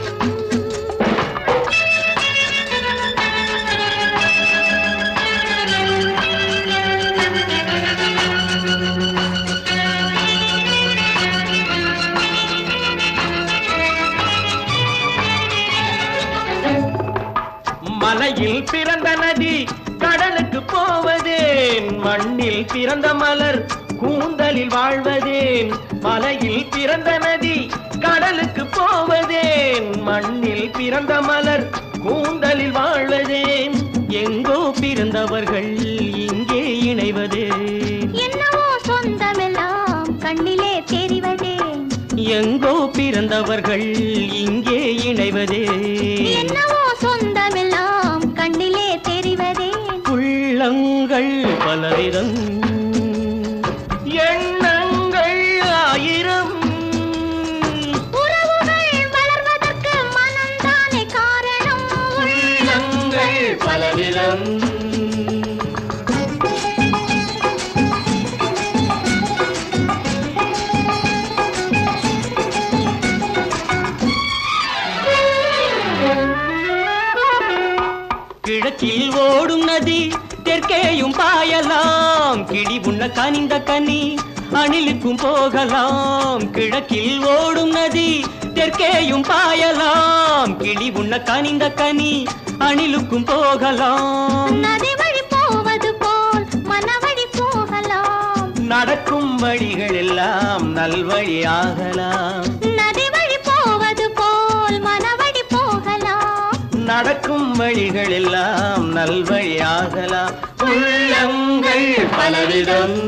மலையில் பிறந்த நதி கடலுக்கு போவதேன் மண்ணில் பிறந்த மலர் கூந்தலில் வாழ்வதேன் மலையில் பிறந்த நதி கடலுக்கு போவதேன் மண்ணில் பிறந்த மலர் கூந்தலில் வாழ்வதேன் எங்கோ பிறந்தவர்கள் இங்கே இணைவதே என்னவோ சொந்தமெல்லாம் கண்ணிலே தெரிவதே எங்கோ பிறந்தவர்கள் இங்கே இணைவதே என்னவோ சொந்தமெல்லாம் கண்ணிலே தெரிவதே உள்ளங்கள் பலவிதம் எண்ணங்கள் ஆயிரம் உறவுகள் வளர்வதற்கு மனம்தானே காரணம் உள்ளங்கள் பலவிதம் கிழக்கில் ஓடும் நதி தெற்கேயும் பாயலாம் கிளி உண்ண கனிந்த கனி அணிலுக்கும் போகலாம் கிழக்கில் ஓடும் நதி தெற்கேயும் பாயலாம் கிளி உண்ண கனிந்த கனி அணிலுக்கும் போகலாம் நதி வழி போவது போல் மனவழி போகலாம் நடக்கும் வழிகள் எல்லாம் நல்வழியாகலாம் நதி வழி போவது போல் மனவழி போகலாம் நடக்கும் வழிகள் எல்லாம் நல்வழியாகலாம் உள்ளங்கள் பலவிதம்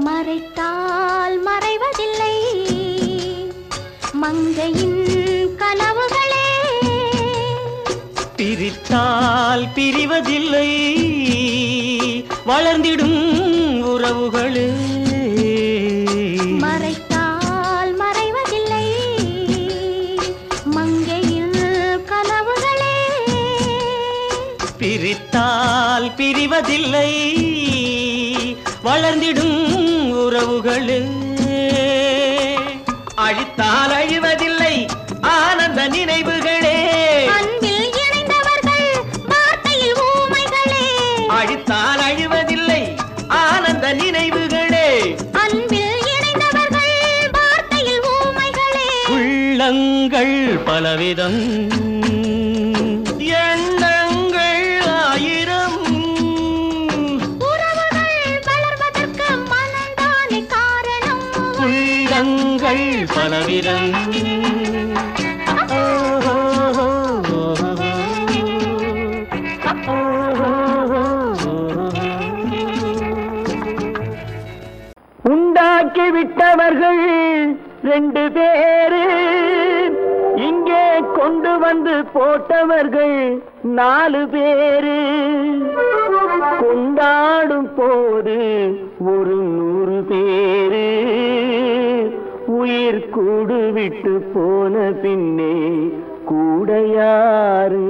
மறைத்தால் மறைவதில்லை மங்கையின் கனவுகளே பிரித்தால் பிரிவதில்லை வளர்ந்திடும் உறவுகளே மறைத்தால் மறைவதில்லை மங்கையின் கனவுகளே பிரித்தால் பிரிவதில்லை வளர்ந்திடும் உறவுகளே அழித்தால் அழிவதில்லை ஆனந்த நினைவுகளே பலவிதம் எண்ணங்கள் ஆயிரம் உறவுகள் வளர்வதற்கு மனம்தானே காரணம் உள்ளங்கள் பலவிதம் உண்டாக்கி விட்டவர்கள் 2 பேரு, இங்கே கொண்டு வந்து போட்டவர்கள் 4 பேரு. கொண்டாடும் போது ஒரு 100 பேரு, உயிர் கூடு விட்டு போன பின்னே கூட யாரு?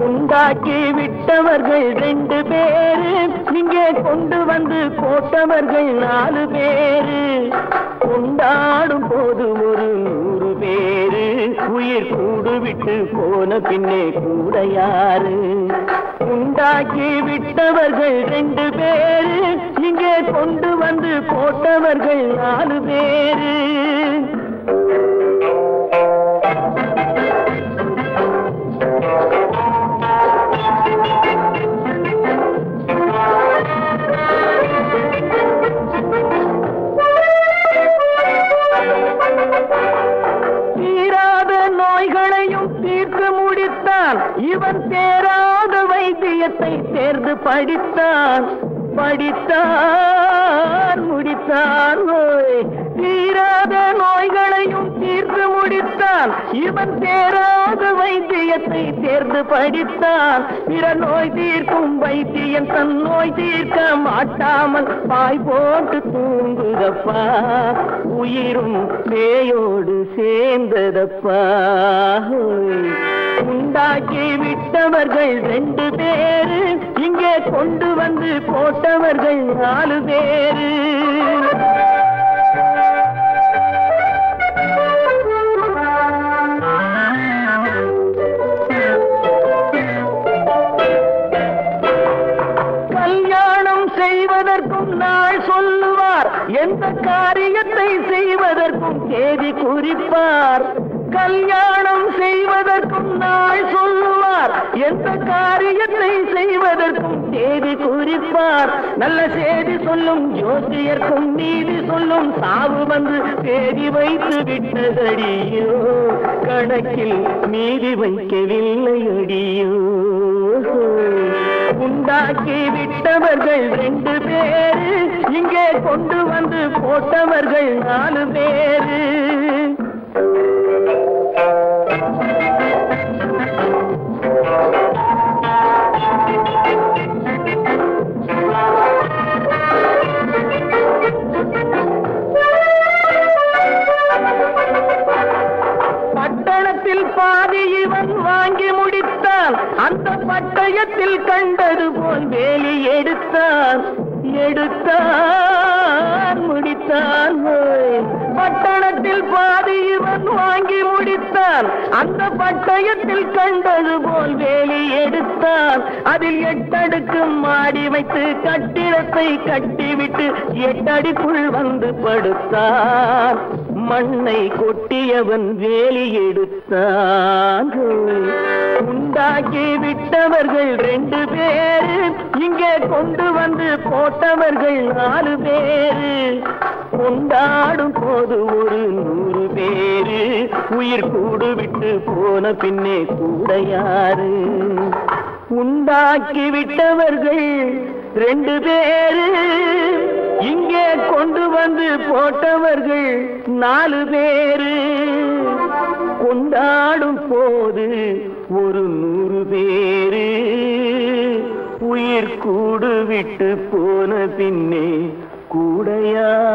உண்டாக்கி விட்டவர்கள் 2 பேரு, இங்கே கொண்டு வந்து போட்டவர்கள் 4 பேரு. கொண்டாடும் போது ஒரு 100 பேரு, உயிர் கூடு விட்டு போன பின்னே கூட யாரு? உண்டாக்கி விட்டவர்கள் 2 பேரு, இங்கே கொண்டு வந்து போட்டவர்கள் 4 பேரு. இவன் தேராத வைத்தியத்தை தேர்ந்து படித்தான் முடித்தான். தீராத நோய்களையும் தீர்த்து முடித்தான். இவன் தேராத வைத்தியத்தை தேர்ந்து படித்தான். பிற நோய் தீர்க்கும் வைத்தியன் தன் நோய் தீர்க்க மாட்டாமல் பாய் போட்டு தூங்குதப்பா, உயிரும் பேயோடு சேர்ந்ததப்பா. உண்டாக்கி விட்டவர்கள் 2 பேரு, இங்கே கொண்டு வந்து போட்டவர்கள் 4 பேரு. கல்யாணம் செய்வதற்கும் நாள் சொல்லுவார், எந்த காரியத்தை செய்வதற்கும் தேதி குறிப்பார். கல்யாணம் செய்வதற்கும் நாள் சொல்லுவார், எந்த காரியத்தை செய்வதற்கும் தேதி குறிப்பார். நல்ல செய்தி சொல்லும் ஜோசியர்க்கும் நீதி சொல்லும் சாவு வந்து தேதி வைத்து விட்டதடியோ, கணக்கில் மீதி வைக்கவில்லை அடியோ. உண்டாக்கி விட்டவர்கள் 2 பேரு, இங்கே கொண்டு வந்து போட்டவர்கள் 4 பேரு. பட்டணத்தில் பாதி இவன் வாங்கி முடித்தான், அந்த பட்டயத்தில் கண்டது போல் வேலி எடுத்தான் முடித்தான். பட்டணத்தில் பாதி இவன் வாங்கி முடித்தான், அந்த பட்டயத்தில் கண்டது போல் வேலி எடுத்தான். அதில் 8 அடுக்கு மாடி வைத்து கட்டிடத்தை கட்டிவிட்டு 8 அடிக்குள் வந்து படுத்தான். மண்ணை கொட்டியவன் வேலி எடுத்தான். உண்டாக்கி விட்டவர்கள் 2 பேரு, இங்கே கொண்டு வந்து போட்டவர்கள் 4 பேரு. கொண்டாடும் போது ஒரு 100 பேரு, உயிர் கூடு விட்டு போன பின்னே கூட யாரு? உண்டாக்கி விட்டவர்கள் 2 பேரு, இங்கே கொண்டு வந்து போட்டவர்கள் 4 பேரு. கொண்டாடும் போது ஒரு 100 பேரு, உயிர் கூடு விட்டு போன பின்னே கூட யாரு?